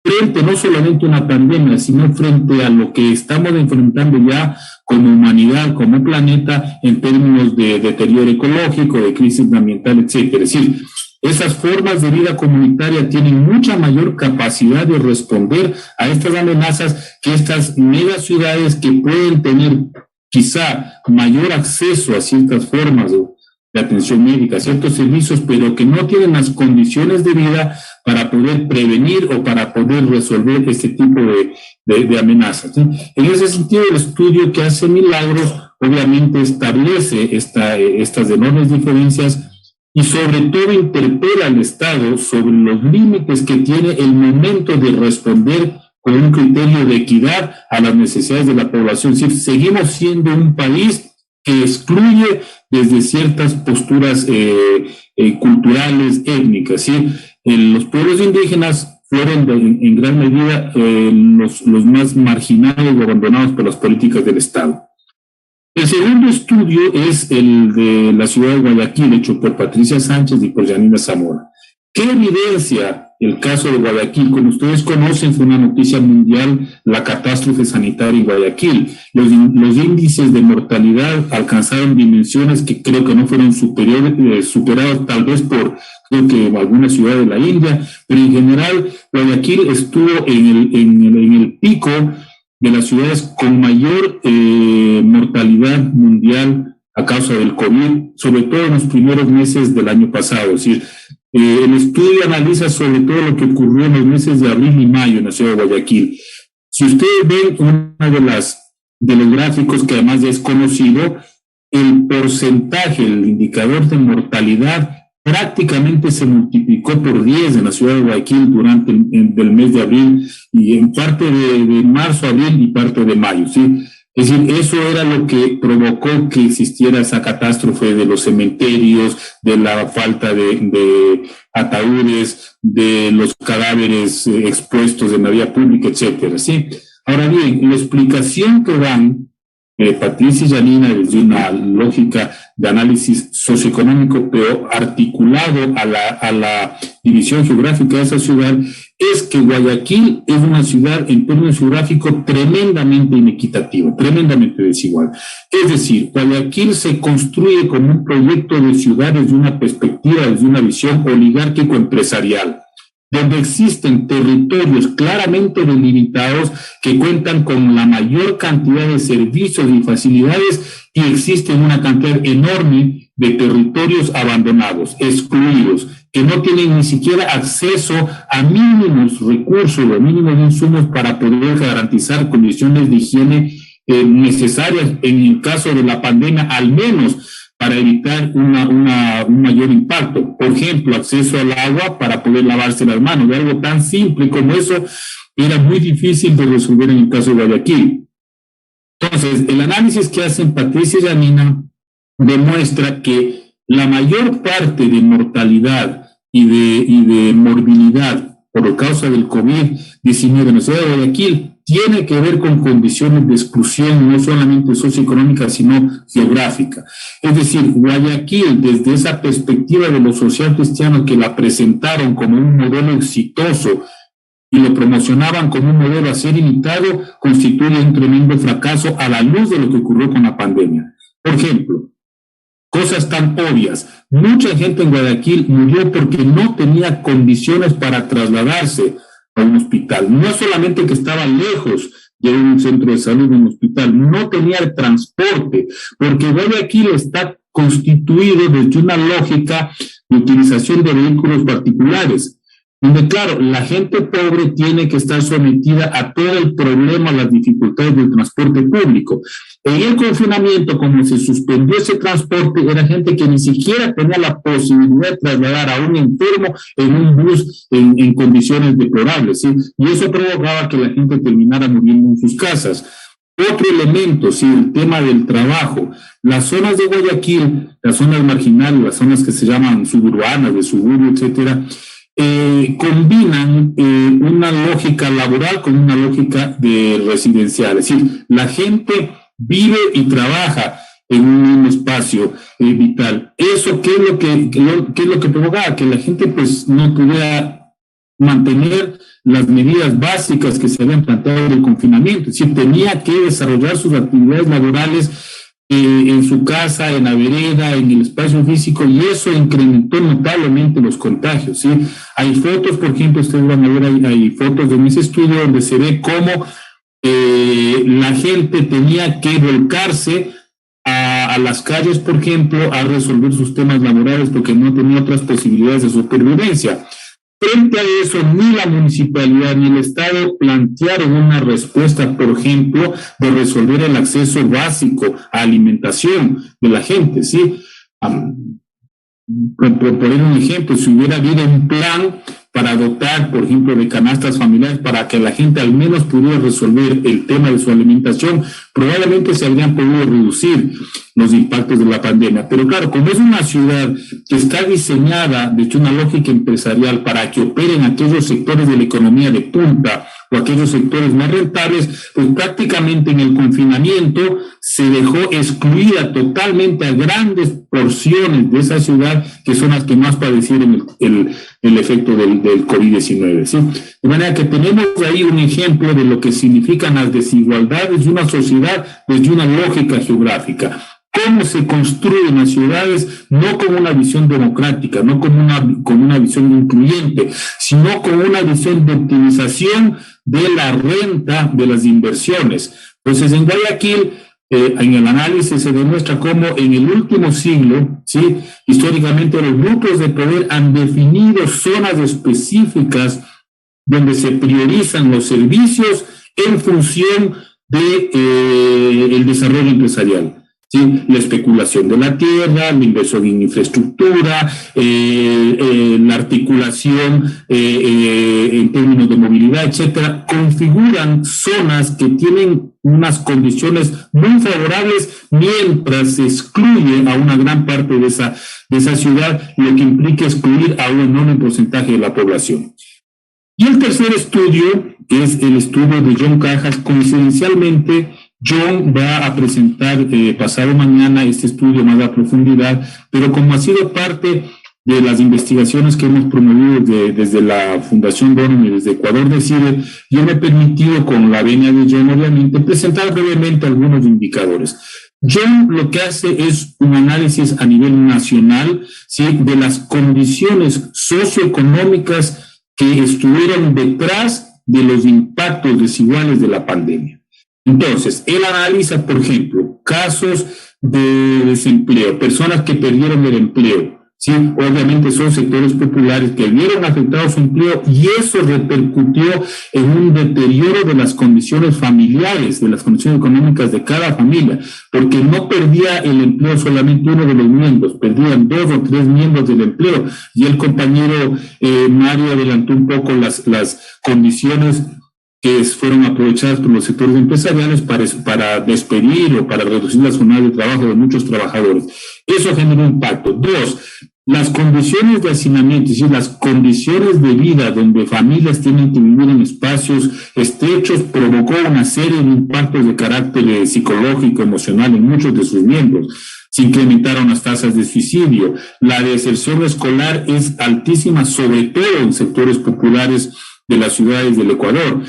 frente no solamente a una pandemia, sino frente a lo que estamos enfrentando ya como humanidad, como planeta, en términos de deterioro ecológico, de crisis ambiental, etcétera. Es decir, Esas formas de vida comunitaria tienen mucha mayor capacidad de responder a estas amenazas que estas megaciudades, que pueden tener quizá mayor acceso a ciertas formas de atención médica, ciertos servicios, pero que no tienen las condiciones de vida para poder prevenir o para poder resolver este tipo de amenazas, ¿sí? En ese sentido, el estudio que hace Milagros obviamente establece estas enormes diferencias y sobre todo interpela al Estado sobre los límites que tiene el momento de responder con un criterio de equidad a las necesidades de la población. Es decir, seguimos siendo un país que excluye desde ciertas posturas culturales, étnicas, ¿sí? Los pueblos indígenas fueron en gran medida los más marginados o abandonados por las políticas del Estado. El segundo estudio es el de la ciudad de Guayaquil, hecho por Patricia Sánchez y por Yanina Zamora. ¿Qué evidencia el caso de Guayaquil? Como ustedes conocen, fue una noticia mundial la catástrofe sanitaria en Guayaquil. Los índices de mortalidad alcanzaron dimensiones que creo que no fueron superados tal vez por, creo que alguna ciudad de la India, pero en general Guayaquil estuvo en el pico de las ciudades con mayor mortalidad mundial a causa del COVID, sobre todo en los primeros meses del año pasado. Es decir, el estudio analiza sobre todo lo que ocurrió en los meses de abril y mayo en la ciudad de Guayaquil. Si ustedes ven uno de los gráficos, que además ya es conocido, el porcentaje, el indicador de mortalidad prácticamente se multiplicó por 10 en la ciudad de Guayaquil durante el mes de abril y en parte de marzo, abril y parte de mayo, ¿sí? Es decir, eso era lo que provocó que existiera esa catástrofe de los cementerios, de la falta de ataúdes, de los cadáveres expuestos en la vía pública, etcétera, ¿sí? Ahora bien, la explicación que dan Patricia y Yanina desde una lógica de análisis socioeconómico, pero articulado a la división geográfica de esa ciudad, es que Guayaquil es una ciudad en términos geográficos tremendamente inequitativa, tremendamente desigual. Es decir, Guayaquil se construye como un proyecto de ciudad desde una perspectiva, desde una visión oligárquico-empresarial, donde existen territorios claramente delimitados que cuentan con la mayor cantidad de servicios y facilidades, y existe una cantidad enorme de territorios abandonados, excluidos, que no tienen ni siquiera acceso a mínimos recursos o mínimos insumos para poder garantizar condiciones de higiene necesarias en el caso de la pandemia, al menos para evitar un mayor impacto. Por ejemplo, acceso al agua para poder lavarse las manos. De algo tan simple como eso era muy difícil de resolver en el caso de Guayaquil. Entonces, el análisis que hacen Patricia y Yanina demuestra que la mayor parte de mortalidad y de morbilidad por causa del COVID-19 en la ciudad de Guayaquil tiene que ver con condiciones de exclusión, no solamente socioeconómica, sino geográfica. Es decir, Guayaquil, desde esa perspectiva de los socialcristianos que la presentaron como un modelo exitoso y lo promocionaban como un modelo a ser imitado, constituye un tremendo fracaso a la luz de lo que ocurrió con la pandemia. Por ejemplo, cosas tan obvias. Mucha gente en Guayaquil murió porque no tenía condiciones para trasladarse a un hospital. No solamente que estaba lejos de un centro de salud, un hospital, no tenía el transporte, porque Guayaquil está constituido desde una lógica de utilización de vehículos particulares, donde, claro, la gente pobre tiene que estar sometida a todo el problema, las dificultades del transporte público. En el confinamiento, como se suspendió ese transporte, era gente que ni siquiera tenía la posibilidad de trasladar a un enfermo en un bus en condiciones deplorables, ¿sí? Y eso provocaba que la gente terminara muriendo en sus casas. Otro elemento, sí, el tema del trabajo. Las zonas de Guayaquil, las zonas marginales, las zonas que se llaman suburbanas, de suburbio, etcétera, combinan una lógica laboral con una lógica de residencial. Es decir, la gente vive y trabaja en un mismo espacio vital. ¿Eso qué es lo que provocaba? Que la gente pues no pudiera mantener las medidas básicas que se habían planteado del confinamiento. Es decir, tenía que desarrollar sus actividades laborales en su casa, en la vereda, en el espacio físico, y eso incrementó notablemente los contagios, ¿sí? Hay fotos, por ejemplo, ustedes van a ver, hay fotos de mis estudios donde se ve cómo la gente tenía que volcarse a las calles, por ejemplo, a resolver sus temas laborales porque no tenía otras posibilidades de supervivencia. Frente a eso, ni la municipalidad ni el Estado plantearon una respuesta, por ejemplo, de resolver el acceso básico a alimentación de la gente, ¿sí? Por poner un ejemplo, si hubiera habido un plan para dotar, por ejemplo, de canastas familiares para que la gente al menos pudiera resolver el tema de su alimentación, probablemente se habrían podido reducir los impactos de la pandemia. Pero claro, como es una ciudad que está diseñada desde una lógica empresarial para que operen aquellos sectores de la economía de punta o aquellos sectores más rentables, pues prácticamente en el confinamiento se dejó excluida totalmente a grandes porciones de esa ciudad que son las que más padecieron el efecto del COVID-19, ¿sí? De manera que tenemos ahí un ejemplo de lo que significan las desigualdades de una sociedad desde una lógica geográfica. Cómo se construyen las ciudades, no con una visión democrática, no con una visión incluyente, sino con una visión de optimización de la renta de las inversiones. Entonces, en Guayaquil, en el análisis se demuestra cómo en el último siglo, ¿sí?, históricamente los grupos de poder han definido zonas específicas donde se priorizan los servicios en función de el desarrollo empresarial. ¿Sí? La especulación de la tierra, la inversión en infraestructura, la articulación en términos de movilidad, etcétera, configuran zonas que tienen unas condiciones muy favorables mientras se excluye a una gran parte de esa ciudad, lo que implica excluir a un enorme porcentaje de la población. Y el tercer estudio, que es el estudio de John Cajas, coincidencialmente, John va a presentar pasado mañana este estudio más a profundidad, pero como ha sido parte de las investigaciones que hemos promovido desde la Fundación Donum y desde Ecuador Decide, yo me he permitido, con la venia de John, obviamente, presentar brevemente algunos indicadores. John lo que hace es un análisis a nivel nacional, ¿sí?, de las condiciones socioeconómicas que estuvieron detrás de los impactos desiguales de la pandemia. Entonces, él analiza, por ejemplo, casos de desempleo, personas que perdieron el empleo, ¿sí? Obviamente son sectores populares que vieron afectado su empleo y eso repercutió en un deterioro de las condiciones familiares, de las condiciones económicas de cada familia, porque no perdía el empleo solamente uno de los miembros, perdían 2 o 3 miembros del empleo. Y el compañero Mario adelantó un poco las condiciones que fueron aprovechadas por los sectores empresariales para despedir o para reducir las jornadas de trabajo de muchos trabajadores. Eso generó impacto. 2, las condiciones de hacinamiento, es decir, las condiciones de vida donde familias tienen que vivir en espacios estrechos, provocó una serie de impactos de carácter psicológico, emocional en muchos de sus miembros. Se incrementaron las tasas de suicidio. La deserción escolar es altísima, sobre todo en sectores populares de las ciudades del Ecuador.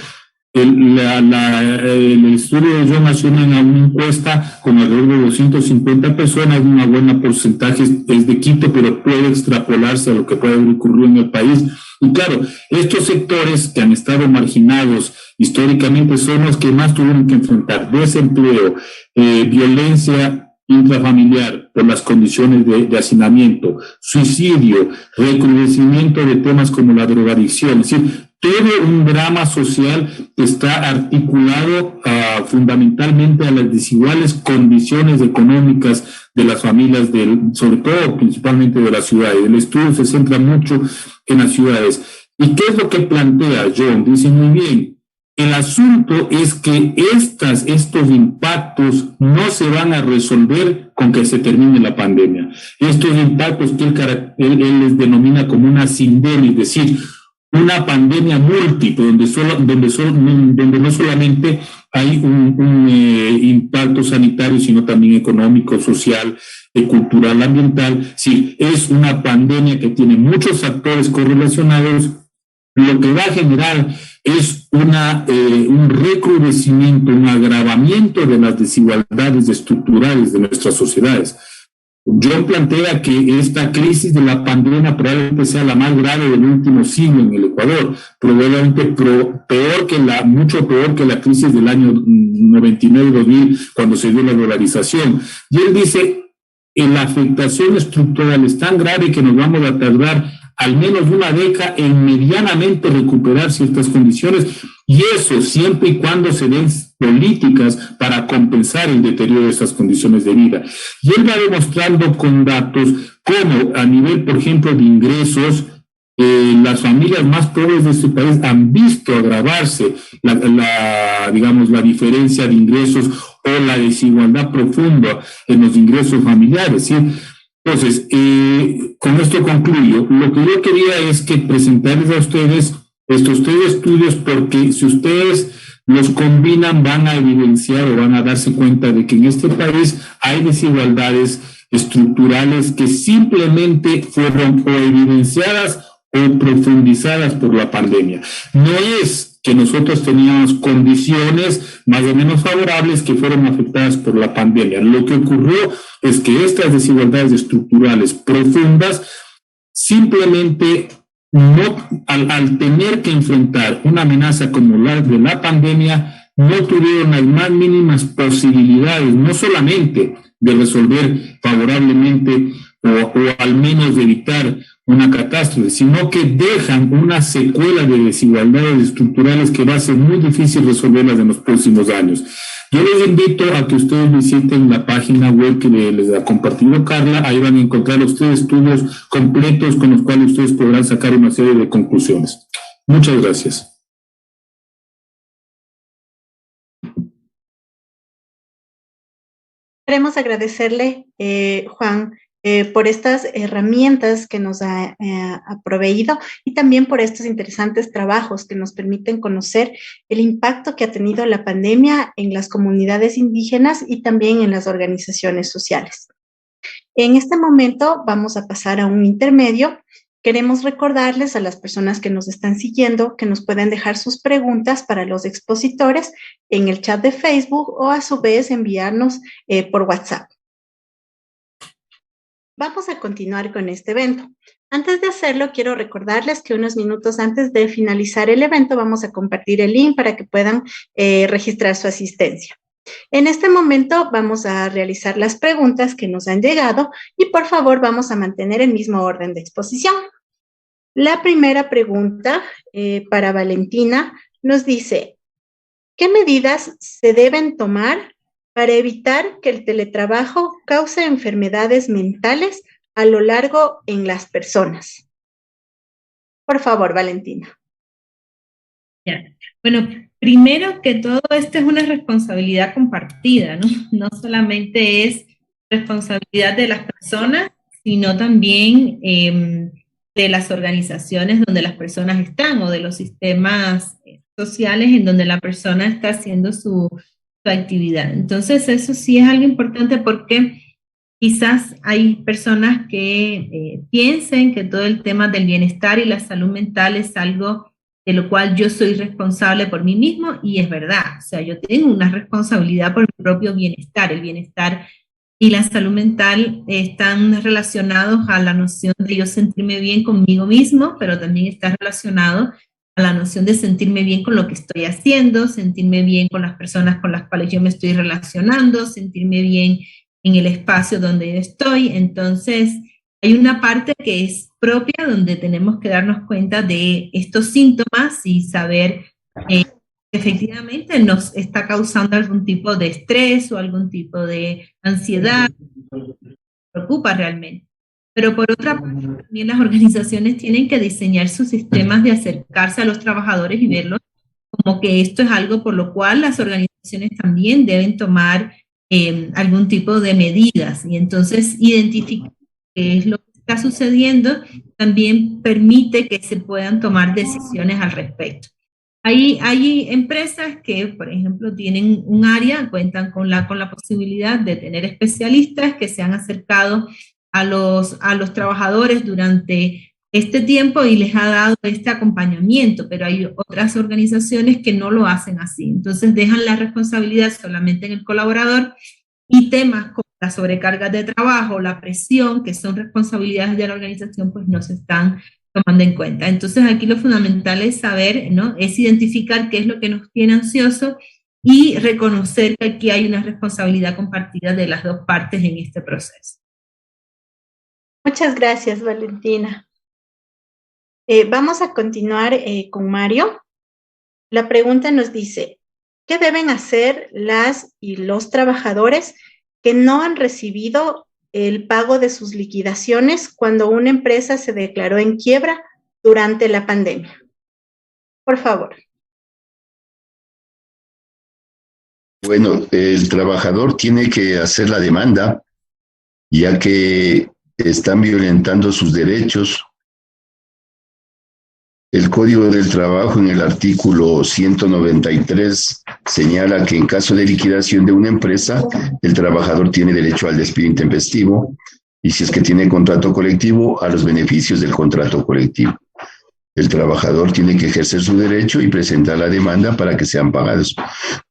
El estudio de John nació en una encuesta con alrededor de 250 personas, una buena porcentaje es de Quito, pero puede extrapolarse a lo que puede ocurrir en el país. Y claro, estos sectores que han estado marginados históricamente son los que más tuvieron que enfrentar desempleo, violencia intrafamiliar por las condiciones de hacinamiento, suicidio, recrudecimiento de temas como la drogadicción, es decir, todo un drama social que está articulado fundamentalmente a las desiguales condiciones económicas de las familias, sobre todo principalmente de las ciudades. El estudio se centra mucho en las ciudades. ¿Y qué es lo que plantea John? Dice muy bien, el asunto es que estos impactos no se van a resolver con que se termine la pandemia. Estos impactos que él les denomina como una sindemia, es decir, una pandemia múltiple, donde no solamente hay un impacto sanitario, sino también económico, social, cultural, ambiental. Sí, es una pandemia que tiene muchos factores correlacionados. Lo que va a generar es un recrudecimiento crecimiento, un agravamiento de las desigualdades estructurales de nuestras sociedades. John plantea que esta crisis de la pandemia probablemente sea la más grave del último siglo en el Ecuador, probablemente mucho peor que la crisis del año 99-2000 cuando se dio la dolarización. Y él dice que la afectación estructural es tan grave que nos vamos a tardar al menos una década en medianamente recuperar ciertas condiciones, y eso siempre y cuando se den políticas para compensar el deterioro de estas condiciones de vida. Y él va demostrando con datos cómo a nivel, por ejemplo, de ingresos, las familias más pobres de este país han visto agravarse la diferencia de ingresos o la desigualdad profunda en los ingresos familiares, ¿sí? Entonces, con esto concluyo. Lo que yo quería es que presentarles a ustedes estos 3 estudios, porque si ustedes los combinan van a evidenciar o van a darse cuenta de que en este país hay desigualdades estructurales que simplemente fueron o evidenciadas o profundizadas por la pandemia. No es que nosotros teníamos condiciones más o menos favorables que fueron afectadas por la pandemia. Lo que ocurrió es que estas desigualdades estructurales profundas simplemente al tener que enfrentar una amenaza como la de la pandemia, no tuvieron las más mínimas posibilidades, no solamente de resolver favorablemente o al menos de evitar una catástrofe, sino que dejan una secuela de desigualdades estructurales que va a ser muy difícil resolverlas en los próximos años. Yo les invito a que ustedes visiten la página web que les ha compartido Carla. Ahí van a encontrar ustedes estudios completos con los cuales ustedes podrán sacar una serie de conclusiones. Muchas gracias. Queremos agradecerle, Juan, por estas herramientas que nos ha proveído y también por estos interesantes trabajos que nos permiten conocer el impacto que ha tenido la pandemia en las comunidades indígenas y también en las organizaciones sociales. En este momento vamos a pasar a un intermedio. Queremos recordarles a las personas que nos están siguiendo que nos pueden dejar sus preguntas para los expositores en el chat de Facebook o a su vez enviarnos por WhatsApp. Vamos a continuar con este evento. Antes de hacerlo, quiero recordarles que unos minutos antes de finalizar el evento vamos a compartir el link para que puedan registrar su asistencia. En este momento vamos a realizar las preguntas que nos han llegado y por favor vamos a mantener el mismo orden de exposición. La primera pregunta para Valentina nos dice, ¿qué medidas se deben tomar para evitar que el teletrabajo cause enfermedades mentales a lo largo en las personas? Por favor, Valentina. Ya. Bueno, primero que todo, esto es una responsabilidad compartida, ¿no? No solamente es responsabilidad de las personas, sino también de las organizaciones donde las personas están o de los sistemas sociales en donde la persona está haciendo su actividad. Entonces, eso sí es algo importante porque quizás hay personas que piensen que todo el tema del bienestar y la salud mental es algo de lo cual yo soy responsable por mí mismo, y es verdad. O sea, yo tengo una responsabilidad por mi propio bienestar. El bienestar y la salud mental están relacionados a la noción de yo sentirme bien conmigo mismo, pero también está relacionado a la noción de sentirme bien con lo que estoy haciendo, sentirme bien con las personas con las cuales yo me estoy relacionando, sentirme bien en el espacio donde yo estoy. Entonces, hay una parte que es propia donde tenemos que darnos cuenta de estos síntomas y saber que efectivamente nos está causando algún tipo de estrés o algún tipo de ansiedad, nos preocupa realmente. Pero por otra parte, también las organizaciones tienen que diseñar sus sistemas de acercarse a los trabajadores y verlos como que esto es algo por lo cual las organizaciones también deben tomar algún tipo de medidas, y entonces identificar qué es lo que está sucediendo también permite que se puedan tomar decisiones al respecto. Hay empresas que, por ejemplo, tienen un área, cuentan con la posibilidad de tener especialistas que se han acercado a los trabajadores durante este tiempo y les ha dado este acompañamiento, pero hay otras organizaciones que no lo hacen así. Entonces dejan la responsabilidad solamente en el colaborador y temas como la sobrecarga de trabajo, la presión, que son responsabilidades de la organización, pues no se están tomando en cuenta. Entonces aquí lo fundamental es saber, ¿no? Es identificar qué es lo que nos tiene ansioso y reconocer que aquí hay una responsabilidad compartida de las dos partes en este proceso. Muchas gracias, Valentina. Vamos a continuar con Mario. La pregunta nos dice, ¿qué deben hacer las y los trabajadores que no han recibido el pago de sus liquidaciones cuando una empresa se declaró en quiebra durante la pandemia? Por favor. Bueno, el trabajador tiene que hacer la demanda, ya que están violentando sus derechos. El Código del Trabajo en el artículo 193 señala que en caso de liquidación de una empresa, el trabajador tiene derecho al despido intempestivo y si es que tiene contrato colectivo, a los beneficios del contrato colectivo. El trabajador tiene que ejercer su derecho y presentar la demanda para que sean pagados.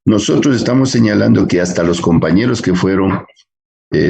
Nosotros estamos señalando que hasta los compañeros que fueron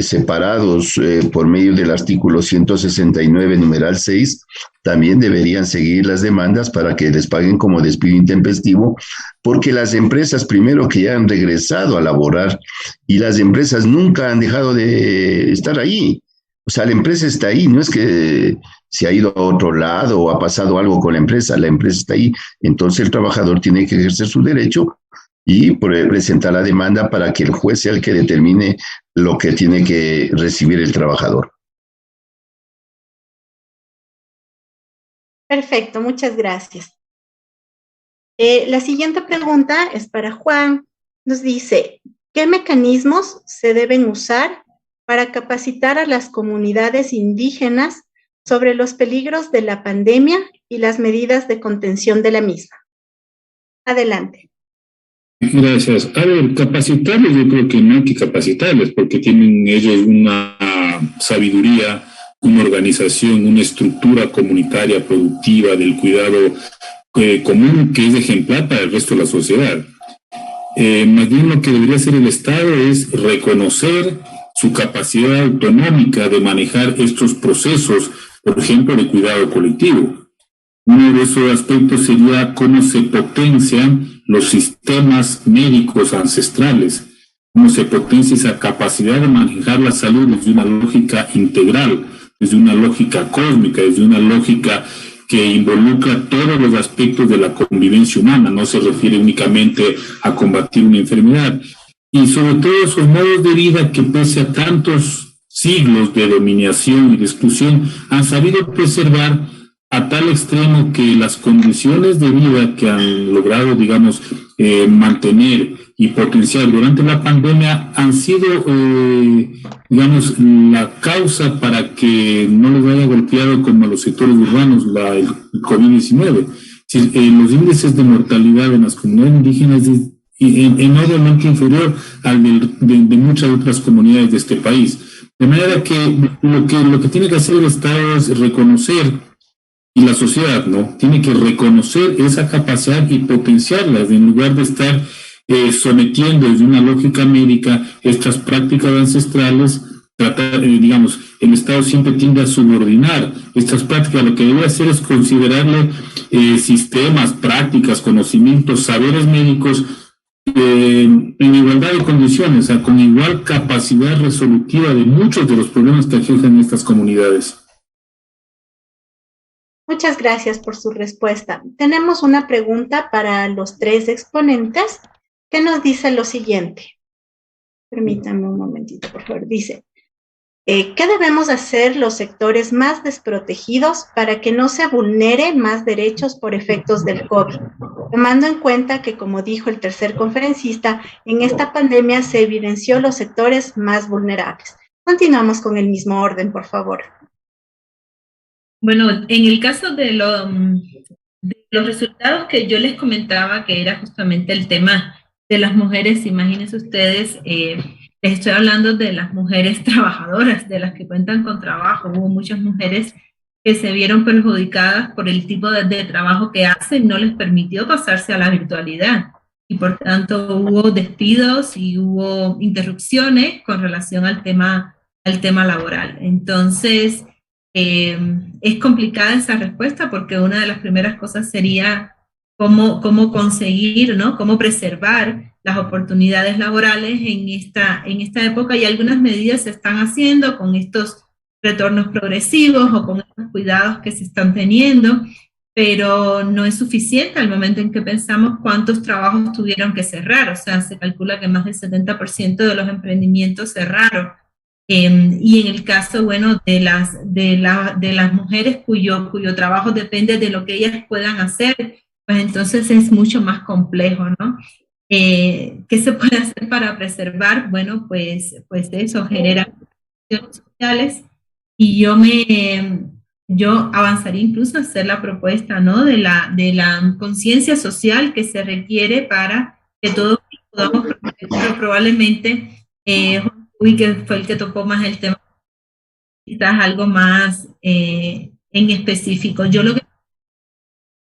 separados por medio del artículo 169, numeral 6, también deberían seguir las demandas para que les paguen como despido intempestivo, porque las empresas primero que ya han regresado a laborar y las empresas nunca han dejado de estar ahí. O sea, la empresa está ahí, no es que se ha ido a otro lado o ha pasado algo con la empresa está ahí. Entonces el trabajador tiene que ejercer su derecho y presentar la demanda para que el juez sea el que determine lo que tiene que recibir el trabajador. Perfecto, muchas gracias. La siguiente pregunta es para Juan. Nos dice, ¿qué mecanismos se deben usar para capacitar a las comunidades indígenas sobre los peligros de la pandemia y las medidas de contención de la misma? Adelante. Gracias. A ver, capacitarles, yo creo que no hay que capacitarles porque tienen ellos una sabiduría, una organización, una estructura comunitaria productiva del cuidado común que es ejemplar para el resto de la sociedad. Más bien lo que debería hacer el Estado es reconocer su capacidad autonómica de manejar estos procesos, por ejemplo, de cuidado colectivo. Uno de esos aspectos sería cómo se potencian los sistemas médicos ancestrales, cómo se potencia esa capacidad de manejar la salud desde una lógica integral, desde una lógica cósmica, desde una lógica que involucra todos los aspectos de la convivencia humana, no se refiere únicamente a combatir una enfermedad. Y sobre todo esos modos de vida que pese a tantos siglos de dominación y de exclusión han sabido preservar a tal extremo que las condiciones de vida que han logrado, digamos, mantener y potenciar durante la pandemia han sido, digamos, la causa para que no les haya golpeado como a los sectores urbanos el COVID-19. Los índices de mortalidad en las comunidades indígenas es enormemente inferior al de muchas otras comunidades de este país. De manera que lo que tiene que hacer el Estado es reconocer, y la sociedad, ¿no? Tiene que reconocer esa capacidad y potenciarlas en lugar de estar sometiendo desde una lógica médica estas prácticas ancestrales. Digamos, el Estado siempre tiende a subordinar estas prácticas. Lo que debe hacer es considerarle sistemas, prácticas, conocimientos, saberes médicos en igualdad de condiciones, o sea, con igual capacidad resolutiva de muchos de los problemas que aquejan estas comunidades. Muchas gracias por su respuesta. Tenemos una pregunta para los tres exponentes que nos dice lo siguiente. Permítanme un momentito, por favor. Dice, ¿qué debemos hacer los sectores más desprotegidos para que no se vulneren más derechos por efectos del COVID? Tomando en cuenta que, como dijo el tercer conferencista, en esta pandemia se evidenció los sectores más vulnerables. Continuamos con el mismo orden, por favor. Bueno, en el caso de los resultados que yo les comentaba, que era justamente el tema de las mujeres, imagínense ustedes, les estoy hablando de las mujeres trabajadoras, de las que cuentan con trabajo. Hubo muchas mujeres que se vieron perjudicadas por el tipo de trabajo que hacen, no les permitió pasarse a la virtualidad. Y por tanto hubo despidos y hubo interrupciones con relación al tema laboral. Entonces, es complicada esa respuesta porque una de las primeras cosas sería cómo conseguir, ¿no? Cómo preservar las oportunidades laborales en esta época, y algunas medidas se están haciendo con estos retornos progresivos o con estos cuidados que se están teniendo, pero no es suficiente al momento en que pensamos cuántos trabajos tuvieron que cerrar. O sea, se calcula que más del 70% de los emprendimientos cerraron. Y en el caso, bueno, de las mujeres cuyo trabajo depende de lo que ellas puedan hacer, pues entonces es mucho más complejo, ¿no? ¿Qué se puede hacer para preservar? Bueno, pues eso genera acciones sociales, y yo avanzaría incluso a hacer la propuesta, ¿no? de la conciencia social que se requiere para que todos podamos proteger, pero probablemente que fue el que tocó más el tema, quizás algo más en específico. Yo lo que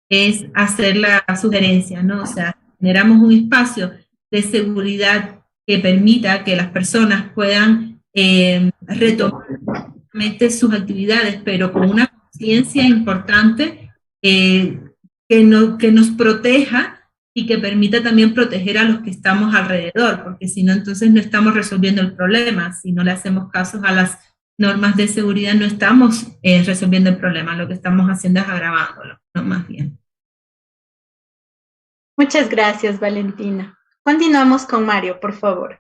es hacer la sugerencia, ¿no? O sea, generamos un espacio de seguridad que permita que las personas puedan retomar sus actividades, pero con una conciencia importante que nos proteja y que permita también proteger a los que estamos alrededor, porque si no, entonces no estamos resolviendo el problema. Si no le hacemos caso a las normas de seguridad, no estamos resolviendo el problema, lo que estamos haciendo es agravándolo, no más bien. Muchas gracias, Valentina. Continuamos con Mario, por favor.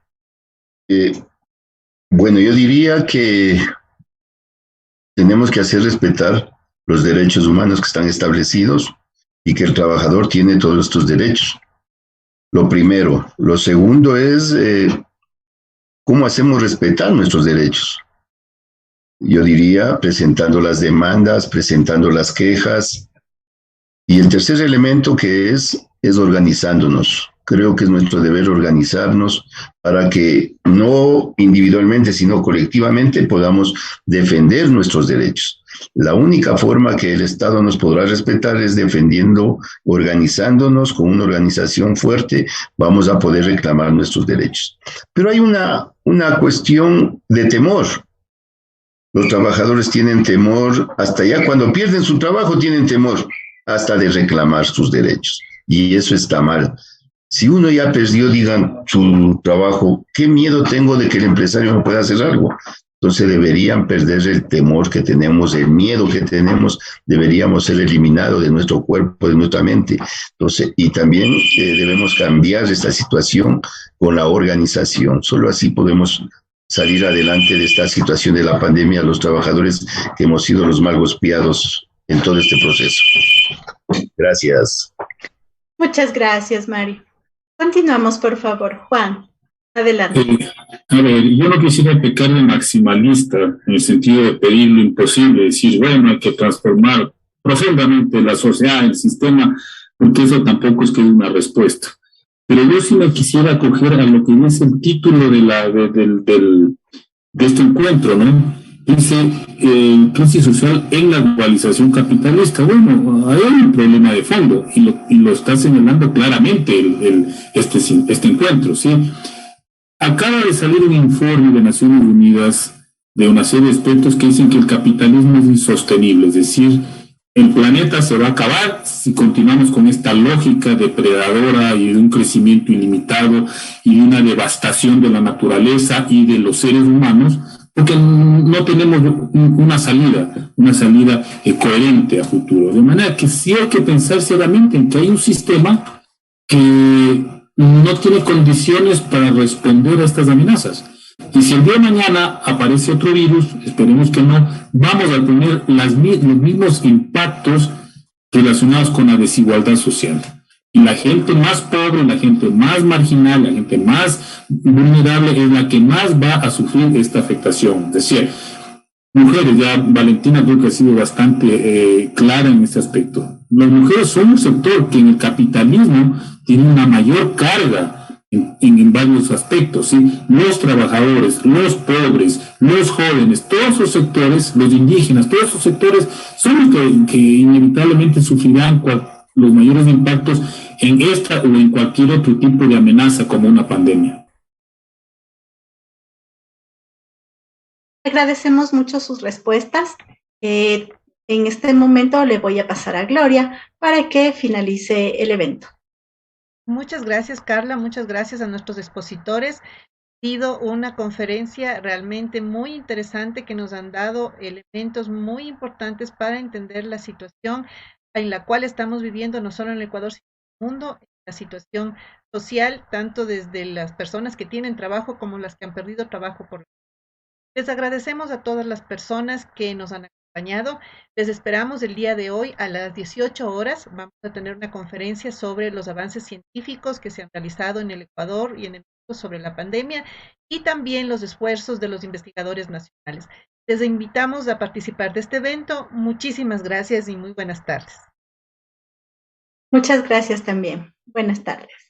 Bueno, yo diría que tenemos que hacer respetar los derechos humanos que están establecidos y que el trabajador tiene todos estos derechos. Lo primero. Lo segundo es cómo hacemos respetar nuestros derechos. Yo diría presentando las demandas, presentando las quejas. Y el tercer elemento que es organizándonos. Creo que es nuestro deber organizarnos para que no individualmente, sino colectivamente podamos defender nuestros derechos. La única forma que el Estado nos podrá respetar es defendiendo, organizándonos con una organización fuerte, vamos a poder reclamar nuestros derechos. Pero hay una cuestión de temor. Los trabajadores tienen temor, hasta ya cuando pierden su trabajo tienen temor, hasta de reclamar sus derechos. Y eso está mal. Si uno ya perdió, digan, su trabajo, ¿qué miedo tengo de que el empresario no pueda hacer algo? Entonces deberían perder el temor que tenemos, el miedo que tenemos, deberíamos ser eliminados de nuestro cuerpo, de nuestra mente. Entonces, y también debemos cambiar esta situación con la organización. Solo así podemos salir adelante de esta situación de la pandemia, los trabajadores que hemos sido los mal golpeados en todo este proceso. Gracias. Muchas gracias, Mario. Continuamos, por favor. Juan, adelante. A ver, yo no quisiera pecar de maximalista en el sentido de pedir lo imposible, decir, bueno, hay que transformar profundamente la sociedad, el sistema, porque eso tampoco es que es una respuesta. Pero yo sí me quisiera acoger a lo que dice el título de este encuentro, ¿no? Dice, crisis social en la globalización capitalista. Bueno, hay un problema de fondo y lo está señalando claramente este encuentro, ¿sí? Acaba de salir un informe de Naciones Unidas de una serie de aspectos que dicen que el capitalismo es insostenible, es decir, el planeta se va a acabar si continuamos con esta lógica depredadora y de un crecimiento ilimitado y de una devastación de la naturaleza y de los seres humanos, porque no tenemos una salida coherente a futuro. De manera que sí hay que pensar seriamente en que hay un sistema que no tiene condiciones para responder a estas amenazas. Y si el día de mañana aparece otro virus, esperemos que no, vamos a tener los mismos impactos relacionados con la desigualdad social. Y la gente más pobre, la gente más marginal, la gente más vulnerable es la que más va a sufrir esta afectación. Es decir, mujeres, ya Valentina creo que ha sido bastante clara en este aspecto. Las mujeres son un sector que en el capitalismo tiene una mayor carga en varios aspectos, ¿sí? Los trabajadores, los pobres, los jóvenes, todos esos sectores, los indígenas, todos esos sectores son los que inevitablemente sufrirán los mayores impactos en esta o en cualquier otro tipo de amenaza como una pandemia. Agradecemos mucho sus respuestas. En este momento le voy a pasar a Gloria para que finalice el evento. Muchas gracias, Carla. Muchas gracias a nuestros expositores. Ha sido una conferencia realmente muy interesante que nos han dado elementos muy importantes para entender la situación en la cual estamos viviendo, no solo en el Ecuador, sino en el mundo, la situación social, tanto desde las personas que tienen trabajo como las que han perdido trabajo por. Les agradecemos a todas las personas que nos han acompañado. Les esperamos el día de hoy a las 18 horas. Vamos a tener una conferencia sobre los avances científicos que se han realizado en el Ecuador y en el mundo sobre la pandemia y también los esfuerzos de los investigadores nacionales. Les invitamos a participar de este evento. Muchísimas gracias y muy buenas tardes. Muchas gracias también. Buenas tardes.